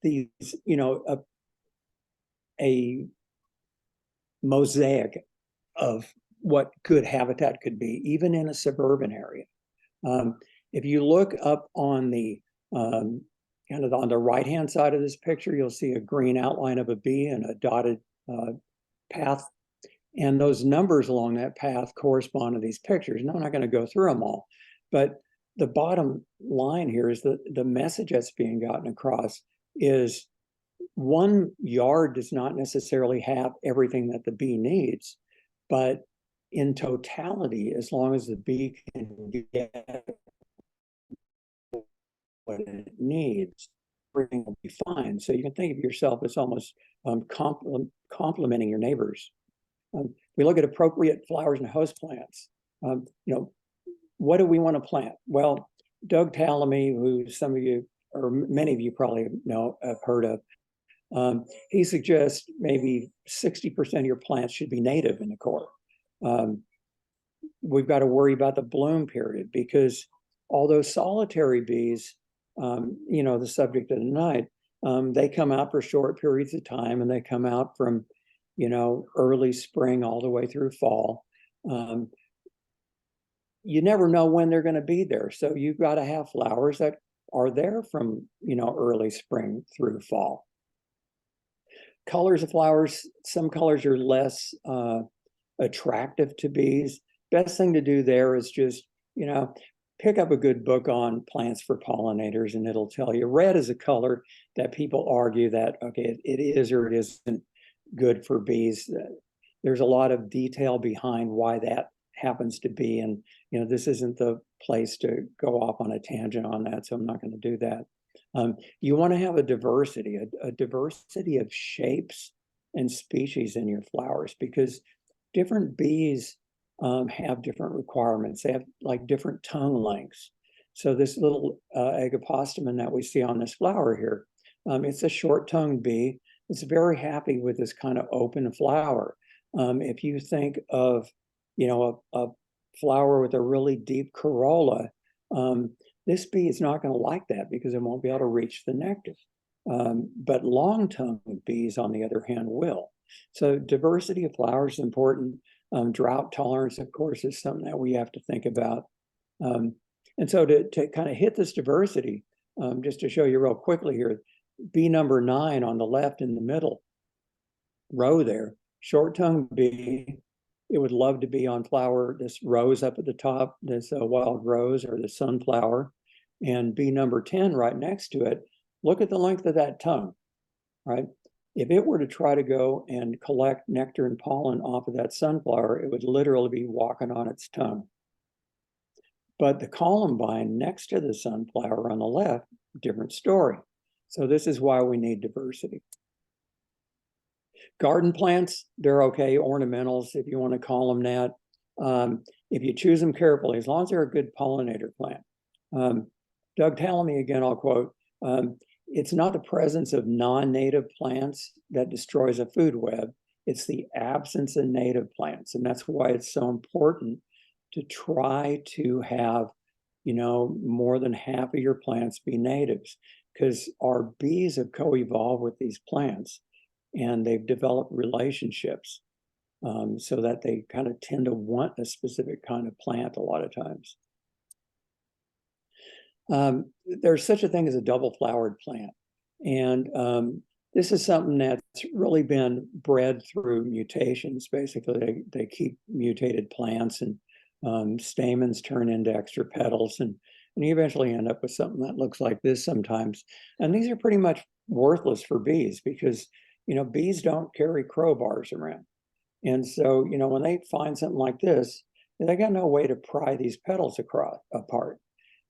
these, you know, a mosaic of what good habitat could be, even in a suburban area. If you look up on the kind of on the right-hand side of this picture, you'll see a green outline of a bee and a dotted path. And those numbers along that path correspond to these pictures. Now, I'm not going to go through them all, but the bottom line here is that the message that's being gotten across is 1 yard does not necessarily have everything that the bee needs, but in totality, as long as the bee can get what it needs, everything will be fine. So you can think of yourself as almost complementing your neighbors. We look at appropriate flowers and host plants. You know, what do we want to plant? Well, Doug Tallamy, who some of you, or many of you probably have heard of, he suggests maybe 60% of your plants should be native in the core. We've got to worry about the bloom period, because although solitary bees, you know, the subject of the night, they come out for short periods of time, and they come out from, you know, early spring all the way through fall. You never know when they're going to be there. So you've got to have flowers that are there from, you know, early spring through fall. Colors of flowers, some colors are less attractive to bees. Best thing to do there is just, you know, pick up a good book on plants for pollinators, and it'll tell you. Red is a color that people argue that, okay, it is or it isn't good for bees. There's a lot of detail behind why that happens to be. And, you know, this isn't the place to go off on a tangent on that, so I'm not going to do that. You want to have a diversity of shapes and species in your flowers, because different bees have different requirements. They have like different tongue lengths. So this little agapostemon that we see on this flower here, it's a short-tongued bee. It's very happy with this kind of open flower. If you think of, you know, a flower with a really deep corolla, this bee is not going to like that because it won't be able to reach the nectar. But long-tongued bees, on the other hand, will. So diversity of flowers is important. Drought tolerance, of course, is something that we have to think about. And so to kind of hit this diversity, just to show you real quickly here, bee number 9 on the left in the middle row there, short-tongued bee. It would love to be on flower, this rose up at the top, this wild rose or the sunflower. And bee number 10 right next to it, look at the length of that tongue, right? If it were to try to go and collect nectar and pollen off of that sunflower, it would literally be walking on its tongue. But the columbine next to the sunflower on the left, different story. So this is why we need diversity. Garden plants, they're okay, ornamentals, if you want to call them that. if you choose them carefully, as long as they're a good pollinator plant. Doug Tallamy, again, I'll quote, it's not the presence of non-native plants that destroys a food web, it's the absence of native plants. And that's why it's so important to try to have, more than half of your plants be natives, because our bees have co-evolved with these plants and they've developed relationships so that they kind of tend to want a specific kind of plant a lot of times. There's such a thing as a double-flowered plant. And this is something that's really been bred through mutations. Basically, they keep mutated plants and stamens turn into extra petals. And you eventually end up with something that looks like this sometimes. And these are pretty much worthless for bees because, bees don't carry crowbars around. And so, when they find something like this, they got no way to pry these petals apart.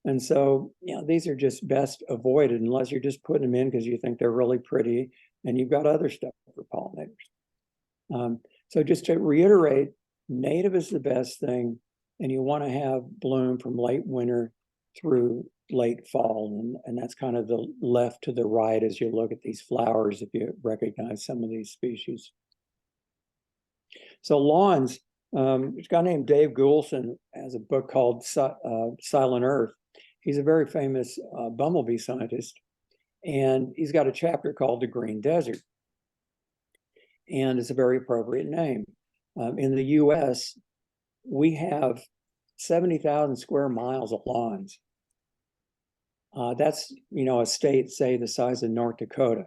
And so, these are just best avoided unless you're just putting them in because you think they're really pretty and you've got other stuff for pollinators. So just to reiterate, native is the best thing, and you want to have bloom from late winter through late fall. And that's kind of the left to the right as you look at these flowers, if you recognize some of these species. So lawns, there's a guy named Dave Goulson has a book called Silent Earth. He's a very famous bumblebee scientist, and he's got a chapter called The Green Desert. And it's a very appropriate name. In the US, we have 70,000 square miles of lawns. That's, a state, say, the size of North Dakota.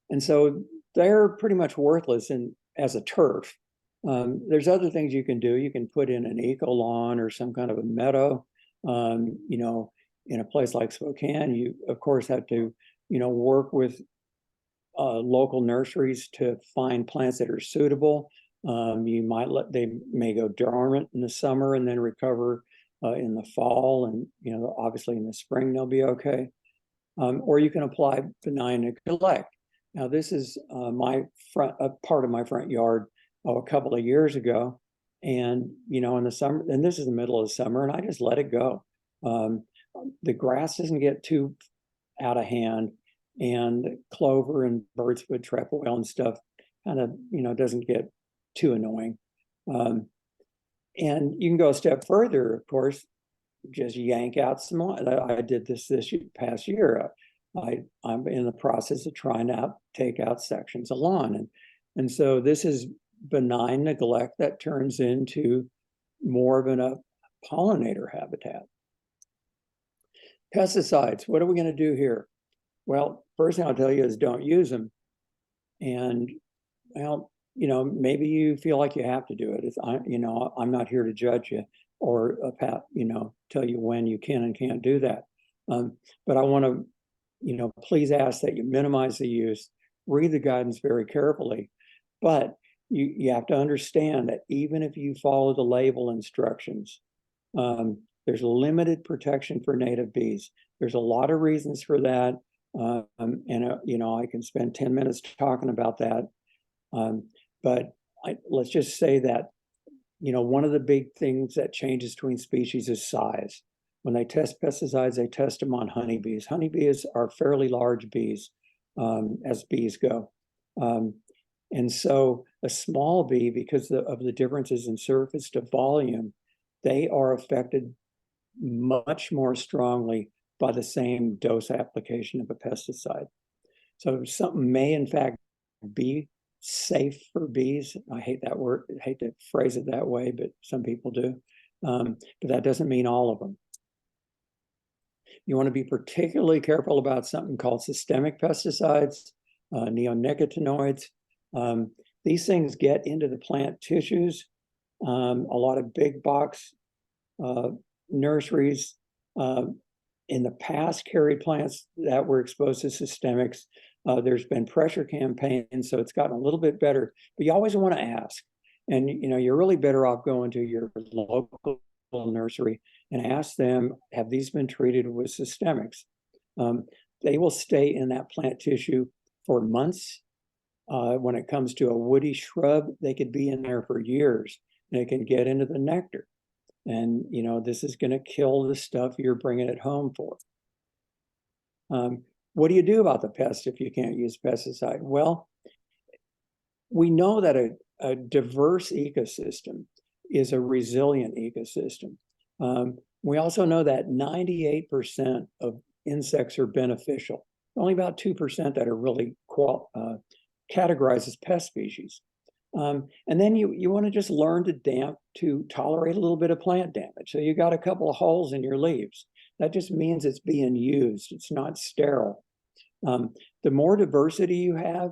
And so they're pretty much worthless as a turf. There's other things you can do. You can put in an eco lawn or some kind of a meadow. In a place like Spokane, you of course have to, work with local nurseries to find plants that are suitable. They may go dormant in the summer and then recover in the fall, and obviously in the spring they'll be okay. Or you can apply benign neglect. Now this is part of my front yard a couple of years ago, and in the summer, and this is the middle of summer, and I just let it go. The grass doesn't get too out of hand, and clover and birdswood trefoil and stuff kind of doesn't get too annoying. And you can go a step further, of course, just yank out some lawn. I did this past year. I'm in the process of trying to take out sections of lawn, and so this is benign neglect that turns into more of a pollinator habitat. Pesticides, what are we going to do here? Well, first thing I'll tell you is don't use them. And well, maybe you feel like you have to do it. I'm not here to judge you or tell you when you can and can't do that. But I want to, please ask that you minimize the use, read the guidance very carefully. But you have to understand that even if you follow the label instructions, there's limited protection for native bees. There's a lot of reasons for that. I can spend 10 minutes talking about that. But let's just say that, one of the big things that changes between species is size. When they test pesticides, they test them on honeybees. Honeybees are fairly large bees as bees go. And so a small bee, because of the differences in surface to volume, they are affected much more strongly by the same dose application of a pesticide. So something may in fact be safe for bees. I hate that word, I hate to phrase it that way, but some people do. But that doesn't mean all of them. You want to be particularly careful about something called systemic pesticides, neonicotinoids. These things get into the plant tissues. A lot of big box nurseries in the past carried plants that were exposed to systemics. There's been pressure campaigns, so it's gotten a little bit better, but you always want to ask. And you're really better off going to your local nursery and ask them, have these been treated with systemics? They will stay in that plant tissue for months. When it comes to a woody shrub, they could be in there for years. and it can get into the nectar. And, this is going to kill the stuff you're bringing it home for. What do you do about the pests if you can't use pesticide? Well, we know that a diverse ecosystem is a resilient ecosystem. We also know that 98% of insects are beneficial. Only about 2% that are really categorized as pest species. And then you want to just learn to tolerate a little bit of plant damage. So you got a couple of holes in your leaves. That just means it's being used. It's not sterile. The more diversity you have,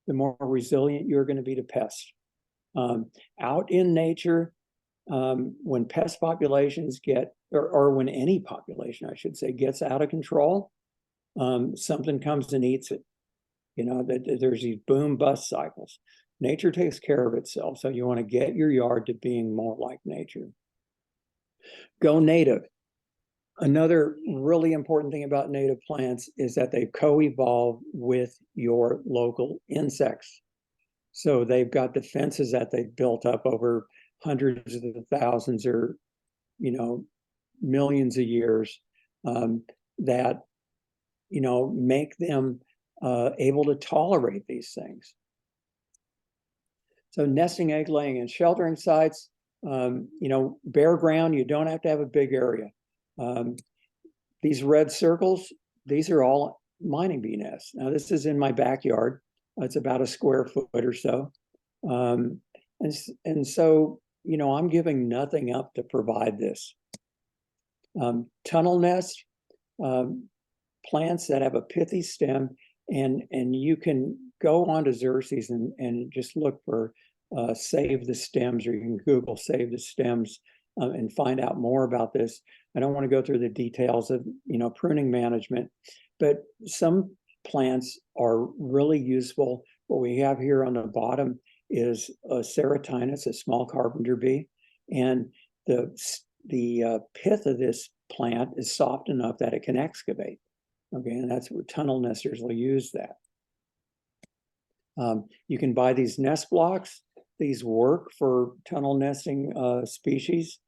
the more resilient you're going to be to pests. Out in nature, when pest populations or when any population, I should say, gets out of control, something comes and eats it. There's these boom bust cycles. Nature takes care of itself. So you want to get your yard to being more like nature. Go native. Another really important thing about native plants is that they co-evolve with your local insects. So they've got defenses that they've built up over hundreds of thousands or, millions of years that, make them able to tolerate these things. So nesting, egg laying, and sheltering sites, bare ground, you don't have to have a big area. These red circles, these are all mining bee nests. Now, this is in my backyard. It's about a square foot or so. And so, I'm giving nothing up to provide this. Tunnel nests, plants that have a pithy stem, and you can go onto Xeres and just look for save the stems, or you can Google save the stems and find out more about this. I don't want to go through the details of pruning management, but some plants are really useful. What we have here on the bottom is a serotinus, a small carpenter bee, and the pith of this plant is soft enough that it can excavate. Okay, and that's where tunnel nesters will use that. You can buy these nest blocks. These work for tunnel nesting species.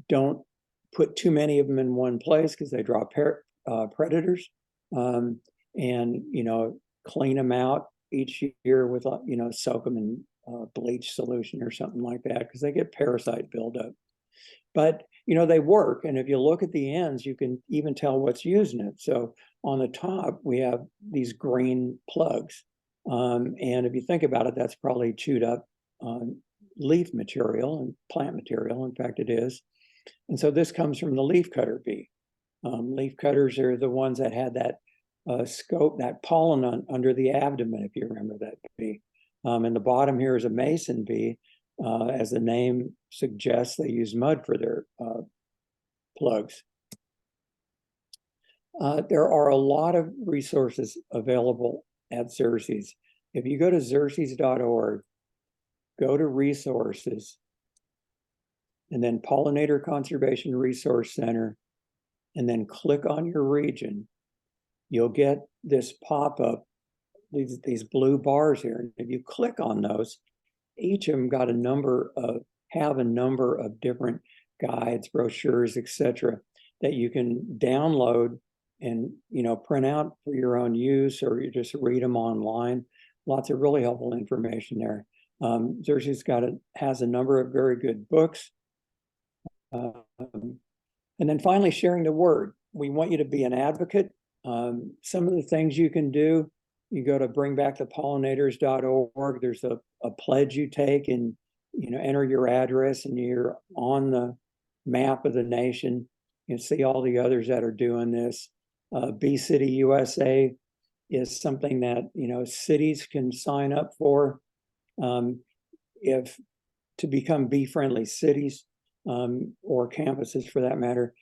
Don't put too many of them in one place because they draw predators. And clean them out each year with soak them in bleach solution or something like that, because they get parasite buildup. But they work, and if you look at the ends, you can even tell what's using it. So on the top we have these green plugs, and if you think about it, that's probably chewed up leaf material and plant material. In fact, it is. And so this comes from the leaf cutter bee. Leaf cutters are the ones that had that scope, that pollen under the abdomen, if you remember that bee. And the bottom here is a mason bee. As the name suggests, they use mud for their plugs. There are a lot of resources available at Xeres. If you go to xeres.org, go to resources, and then Pollinator Conservation Resource Center, and then click on your region, you'll get this pop-up, these blue bars here. And if you click on those, each of them have a number of different guides, brochures, etc., that you can download and print out for your own use, or you just read them online. Lots of really helpful information there. Xeres has a number of very good books. And then finally, sharing the word. We want you to be an advocate. Some of the things you can do, you go to bringbackthe-pollinators.org. There's a pledge you take, and enter your address, and you're on the map of the nation. You can see all the others that are doing this. Bee City USA is something that cities can sign up for to become bee-friendly cities, or campuses for that matter.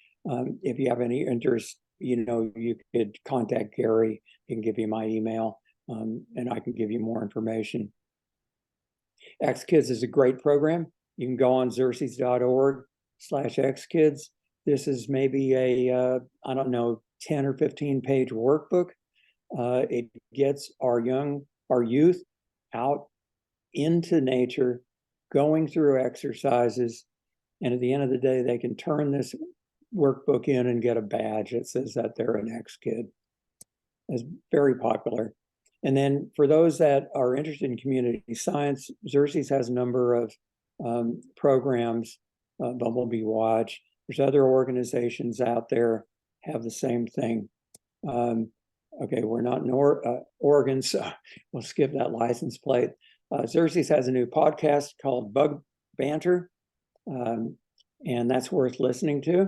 If you have any interest, you could contact Gary. He can give you my email, and I can give you more information. XKids is a great program. You can go on xeres.org/XKids. This is maybe a, 10 or 15 page workbook. It gets our youth out into nature going through exercises, and at the end of the day, they can turn this workbook in and get a badge that says that they're an X kid. It's very popular. And then for those that are interested in community science, Xeres has a number of programs, Bumblebee Watch. There's other organizations out there have the same thing. Okay, we're not in Oregon, so we'll skip that license plate. Xeres has a new podcast called Bug Banter, and that's worth listening to.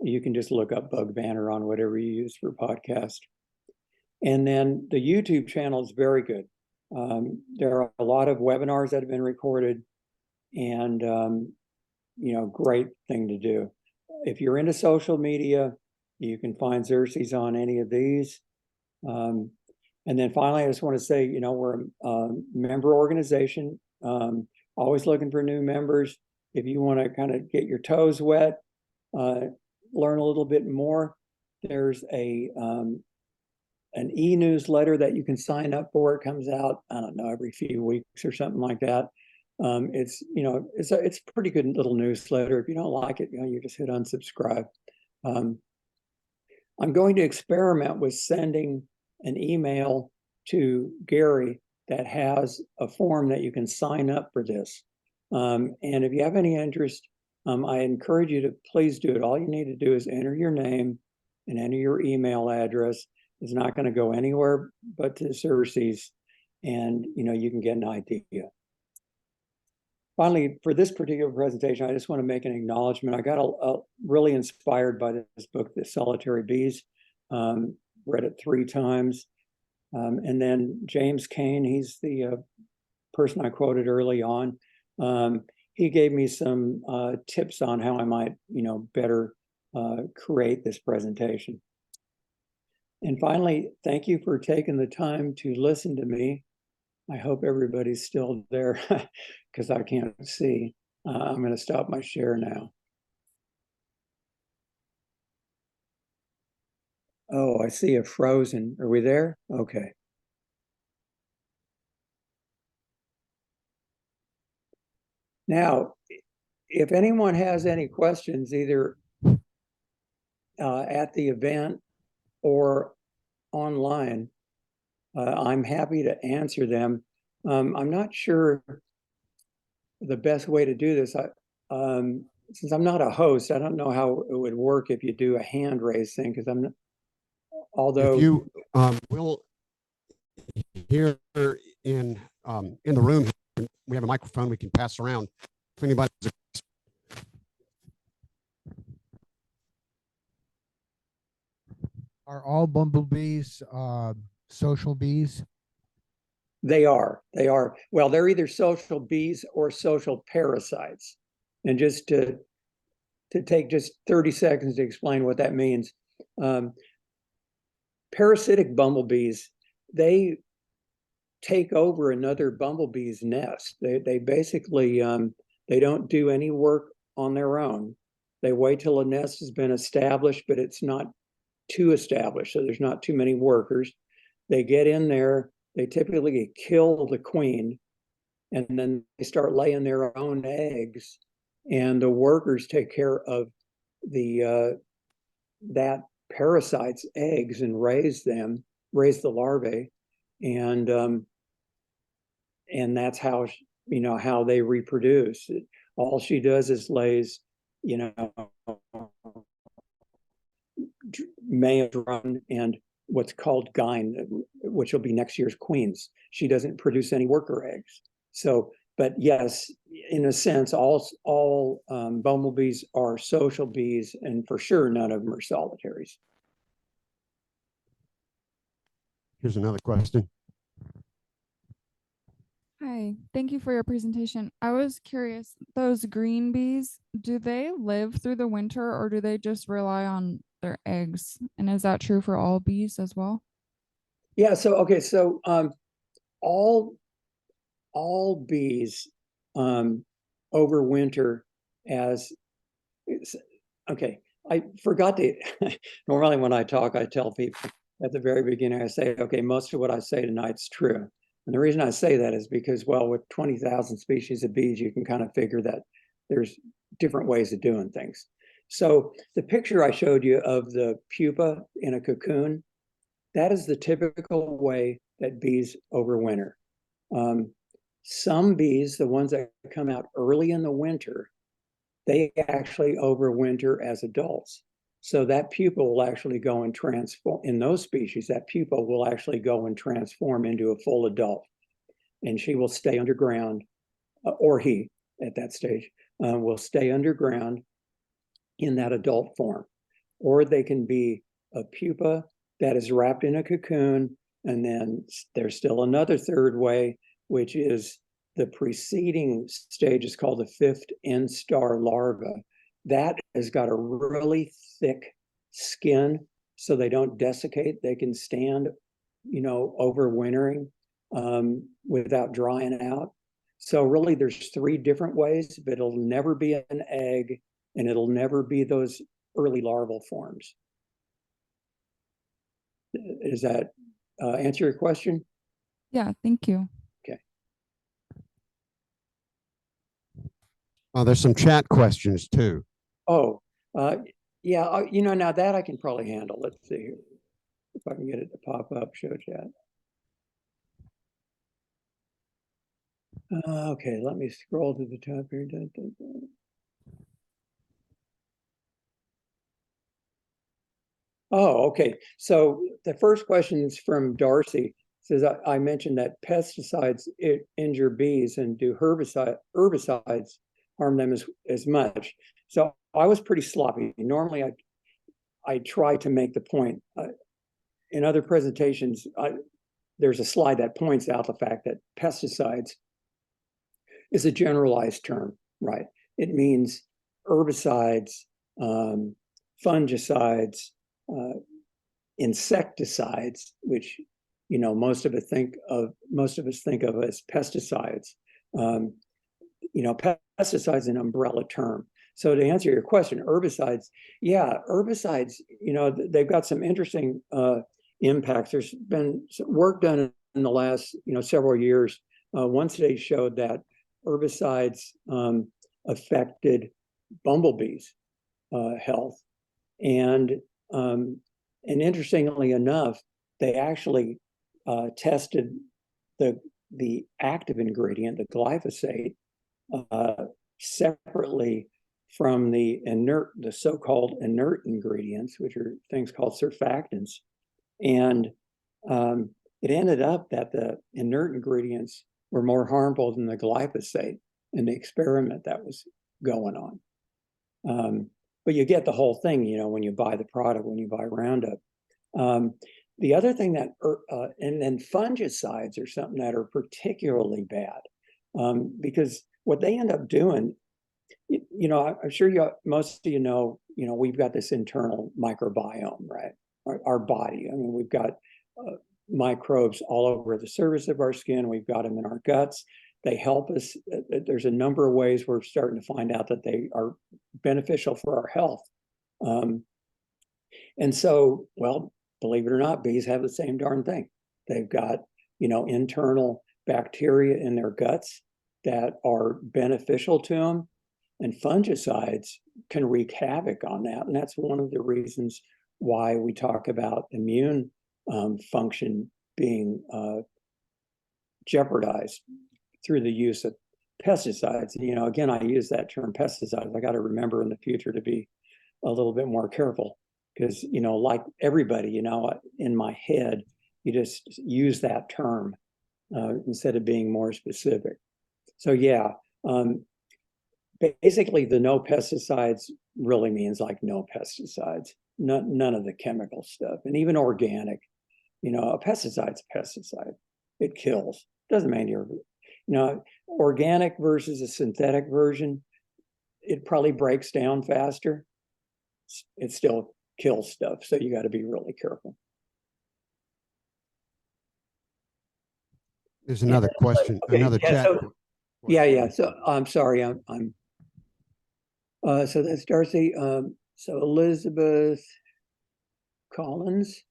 You can just look up Bug Banter on whatever you use for podcast. And then the YouTube channel is very good. There are a lot of webinars that have been recorded, and great thing to do. If you're into social media, you can find Xeres on any of these. And then finally, I just want to say, we're a member organization, always looking for new members. If you want to kind of get your toes wet, learn a little bit more, there's an e-newsletter that you can sign up for. It comes out, I don't know, every few weeks or something like that. It's a pretty good little newsletter. If you don't like it, you just hit unsubscribe. I'm going to experiment with sending an email to Gary that has a form that you can sign up for this. And if you have any interest, I encourage you to please do it. All you need to do is enter your name and enter your email address. It's not going to go anywhere but to Xeres, and you can get an idea. Finally, for this particular presentation, I just want to make an acknowledgement. I got really inspired by this book, The Solitary Bees. Read it 3 times. And then James Kane, he's the person I quoted early on. He gave me some tips on how I might, better create this presentation. And finally, thank you for taking the time to listen to me. I hope everybody's still there because I can't see. I'm going to stop my share now. Oh, I see a frozen. Are we there? Okay. Now, if anyone has any questions, either at the event or online, I'm happy to answer them. I'm not sure the best way to do this. Since I'm not a host, I don't know how it would work if you do a hand raise thing, because I'm not, although if you will here in the room, we have a microphone we can pass around. If anybody, are all bumblebees social bees? They are. Well, they're either social bees or social parasites. And just to take just 30 seconds to explain what that means. Parasitic bumblebees, they take over another bumblebee's nest. They basically, they don't do any work on their own. They wait till a nest has been established, but it's not too established, so there's not too many workers. They get in there, they typically kill the queen, and then they start laying their own eggs, and the workers take care of the that parasite's eggs and raise the larvae, and that's how how they reproduce. All she does is lays May, drone, and what's called gyne, which will be next year's queens. She doesn't produce any worker eggs. So, but yes, in a sense, all bumblebees are social bees, and for sure, none of them are solitaries. here's another question. Hi, thank you for your presentation. I was curious, those green bees, do they live through the winter or do they just rely on their eggs? And is that true for all bees as well? Yeah, so okay, so all bees overwinter as okay. I forgot to normally when I talk, I tell people at the very beginning, I say, okay, most of what I say tonight's true. And the reason I say that is because, well, with 20,000 species of bees, you can kind of figure that there's different ways of doing things. So the picture I showed you of the pupa in a cocoon, that is the typical way that bees overwinter. Some bees, the ones that come out early in the winter, they actually overwinter as adults. So that pupa will actually go and transform, in those species, that pupa will actually go and transform into a full adult. And she will stay underground, or he at that stage will stay underground in that adult form. Or they can be a pupa that is wrapped in a cocoon. And then there's still another third way, which is the preceding stage is called the fifth instar larva. That has got a really thick skin so they don't desiccate. They can stand, overwintering without drying out. So really there's three different ways, but it'll never be an egg and it'll never be those early larval forms. Does that answer your question? Yeah, thank you. There's some chat questions too. Oh, yeah, now that I can probably handle. Let's see here. If I can get it to pop up, show chat. Okay, let me scroll to the top here. Oh, okay. So the first question is from Darcy. It says, I mentioned that pesticides injure bees, and do herbicides harm them as much? So I was pretty sloppy. Normally I try to make the point. In other presentations, there's a slide that points out the fact that pesticides is a generalized term, right? It means herbicides, fungicides, insecticides, which most of us think of as pesticides. Pesticides is an umbrella term. So to answer your question, herbicides, yeah, herbicides, they've got some interesting impacts. There's been some work done in the last, several years. One study showed that herbicides affected bumblebees' health, and interestingly enough, they actually tested the active ingredient, the glyphosate, separately from the so-called inert ingredients, which are things called surfactants. And it ended up that the inert ingredients were more harmful than the glyphosate in the experiment that was going on. But you get the whole thing, when you buy the product, when you buy Roundup. The other thing that, and then fungicides are something that are particularly bad, because what they end up doing, I'm sure most of we've got this internal microbiome, right? Our body. I mean, we've got microbes all over the surface of our skin. We've got them in our guts. They help us. There's a number of ways we're starting to find out that they are beneficial for our health. And so, well, believe it or not, bees have the same darn thing. They've got, internal bacteria in their guts that are beneficial to them. And fungicides can wreak havoc on that. And that's one of the reasons why we talk about immune function being jeopardized through the use of pesticides. Again, I use that term pesticides. I got to remember in the future to be a little bit more careful, because, like everybody, in my head, you just use that term instead of being more specific. So yeah, basically the no pesticides really means like no pesticides, none of the chemical stuff, and even organic. A pesticide's a pesticide. It kills. Doesn't mean you're, organic versus a synthetic version, it probably breaks down faster. It still kills stuff, so you got to be really careful. There's another question, Okay, another yeah, chat. Yeah. So I'm sorry, so that's Darcy. So Elizabeth Collins.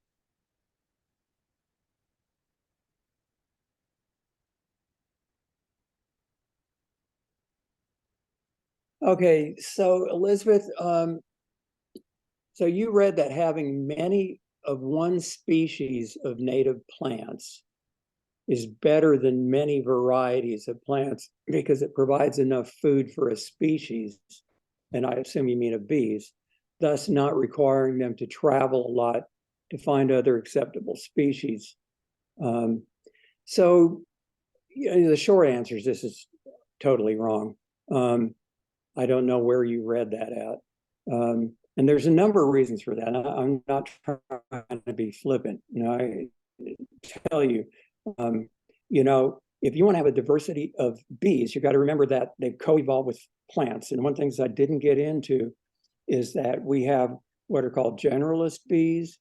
Okay, so Elizabeth, so you read that having many of one species of native plants is better than many varieties of plants because it provides enough food for a species, and I assume you mean of bees, thus not requiring them to travel a lot to find other acceptable species. So you know, the short answer is this is totally wrong. I don't know where you read that at. And there's a number of reasons for that. I'm not trying to be flippant. You know, I tell you, you know, if you want to have a diversity of bees, you got to remember that they co-evolve with plants. And one of the things I didn't get into is that we have what are called generalist bees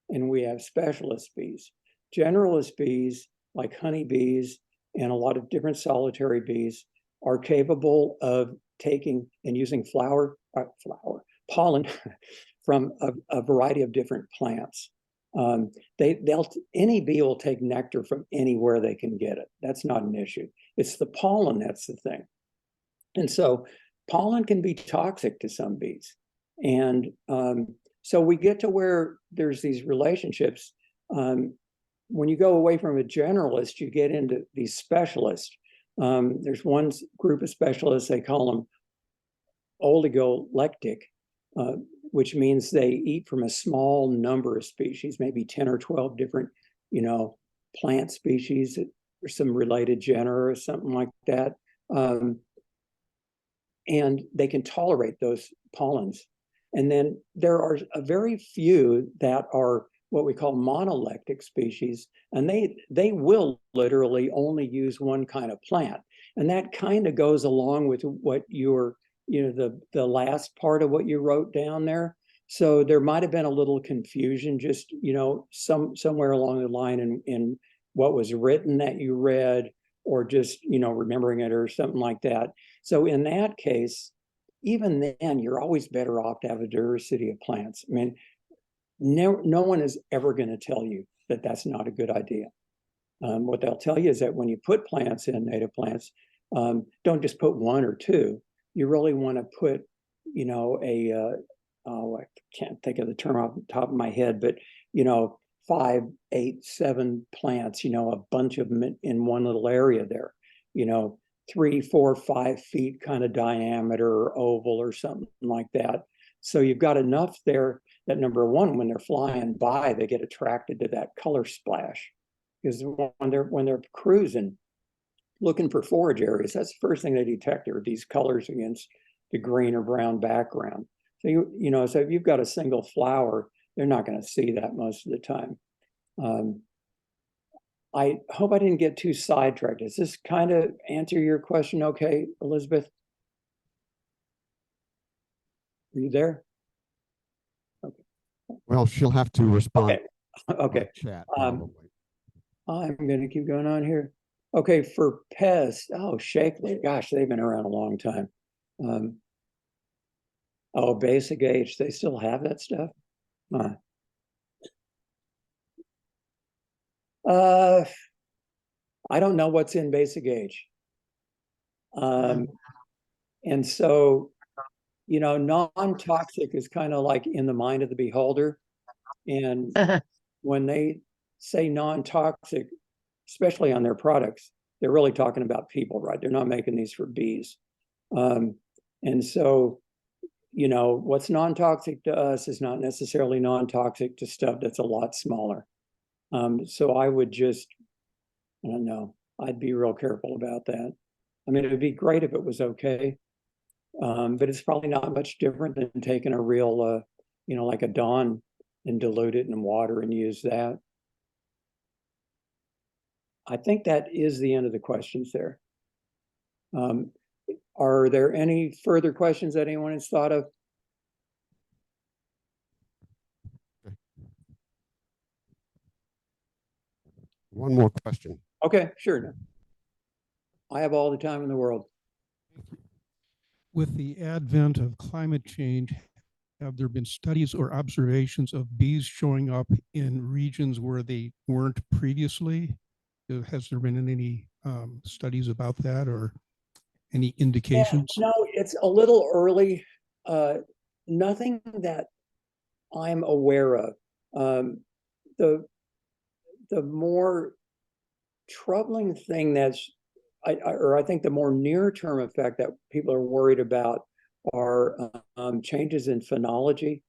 and we have specialist bees. Generalist bees, like honeybees and a lot of different solitary bees, are capable of taking and using pollen from a variety of different plants. Any bee will take nectar from anywhere they can get it. That's not an issue. It's the pollen that's the thing. And so pollen can be toxic to some bees. And so we get to where there's these relationships. When you go away from a generalist, you get into these specialists. There's one group of specialists, they call them oligolectic, which means they eat from a small number of species, maybe 10 or 12 different, you know, plant species or some related genera or something like that. And they can tolerate those pollens. And then there are a very few that are what we call monolectic species, and they will literally only use one kind of plant. And that kind of goes along with what you're, you know, the last part of what you wrote down there. So there might have been a little confusion just, you know, somewhere along the line in what was written that you read, or just, you know, remembering it or something like that. So in that case, even then, you're always better off to have a diversity of plants. I mean, no one is ever going to tell you that that's not a good idea. What they'll tell you is that when you put plants in, native plants, don't just put one or two. You really want to put, you know, I can't think of the term off the top of my head, but, you know, 5, 8, 7 plants, you know, a bunch of them in one little area there, you know, 3, 4, 5 feet kind of diameter or oval or something like that. So you've got enough there that, number one, when they're flying by, they get attracted to that color splash. Because when they're cruising, looking for forage areas, that's the first thing they detect are these colors against the green or brown background. So you know, so if you've got a single flower, they're not going to see that most of the time. I hope I didn't get too sidetracked. Does this kind of answer your question okay, Elizabeth? Are you there? Okay. Well, she'll have to respond. Okay. Okay. Chat, I'm probably. going to keep going on here. Okay, for pests, oh, Shakely, gosh, they've been around a long time. Oh, basic H, they still have that stuff? I don't know what's in basic H. And so, you know, non-toxic is kind of like in the mind of the beholder. And when they say non-toxic, especially on their products, they're really talking about people, right? They're not making these for bees. And so, you know, what's non-toxic to us is not necessarily non-toxic to stuff that's a lot smaller. So I would just, I don't know, I'd be real careful about that. I mean, it would be great if it was okay, but it's probably not much different than taking a real, you know, like a Dawn and dilute it in water and use that. I think that is the end of the questions there. Are there any further questions that anyone has thought of? One more question. Okay, sure. I have all the time in the world. With the advent of climate change, have there been studies or observations of bees showing up in regions where they weren't previously? Has there been any studies about that, or Any Yeah, indications? no, it's a little early. Nothing that I'm aware of. The more troubling thing I think the more near-term effect that people are worried about are changes in phenology.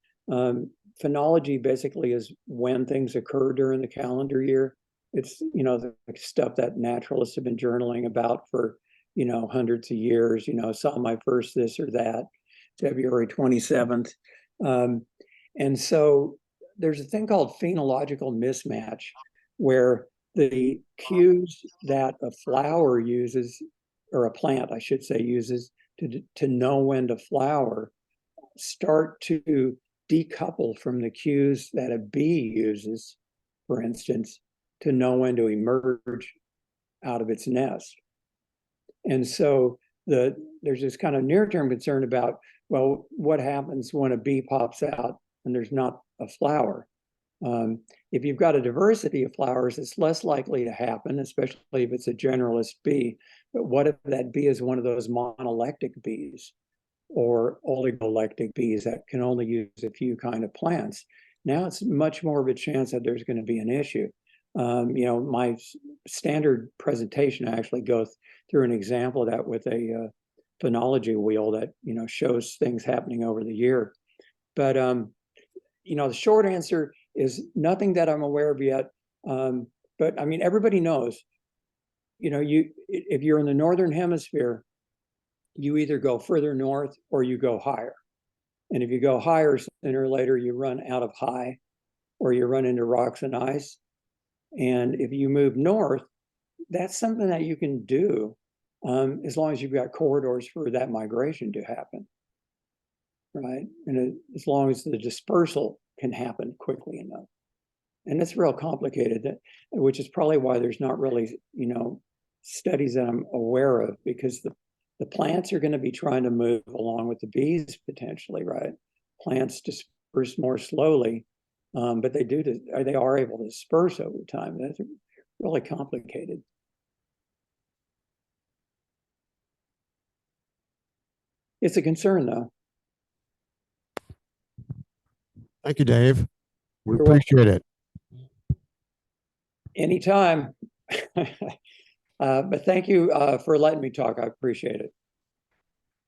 Phenology basically is when things occur during the calendar year. It's, the stuff that naturalists have been journaling about for, hundreds of years, saw my first this or that, February 27th. And so there's a thing called phenological mismatch where the cues that a flower uses, or a plant, I should say, uses to know when to flower, start to decouple from the cues that a bee uses, for instance, to know when to emerge out of its nest. And so there's this kind of near-term concern about, well, what happens when a bee pops out and there's not a flower? If you've got a diversity of flowers, it's less likely to happen, especially if it's a generalist bee. But what if that bee is one of those monolectic bees or oligolectic bees that can only use a few kind of plants? Now it's much more of a chance that there's going to be an issue. My standard presentation, I actually go through an example of that with a phenology wheel that, shows things happening over the year. But, the short answer is nothing that I'm aware of yet. But I mean, everybody knows, if you're in the Northern Hemisphere, you either go further north or you go higher. And if you go higher, sooner or later, you run out of high or you run into rocks and ice. And if you move north, that's something that you can do as long as you've got corridors for that migration to happen. Right. And as long as the dispersal can happen quickly enough. And it's real complicated, which is probably why there's not really, studies that I'm aware of, because the plants are going to be trying to move along with the bees potentially, right? Plants disperse more slowly, but they are able to disperse over time. That's really complicated. It's a concern, though. Thank you, Dave. We You're welcome. appreciate it. Anytime. But thank you for letting me talk. I appreciate it.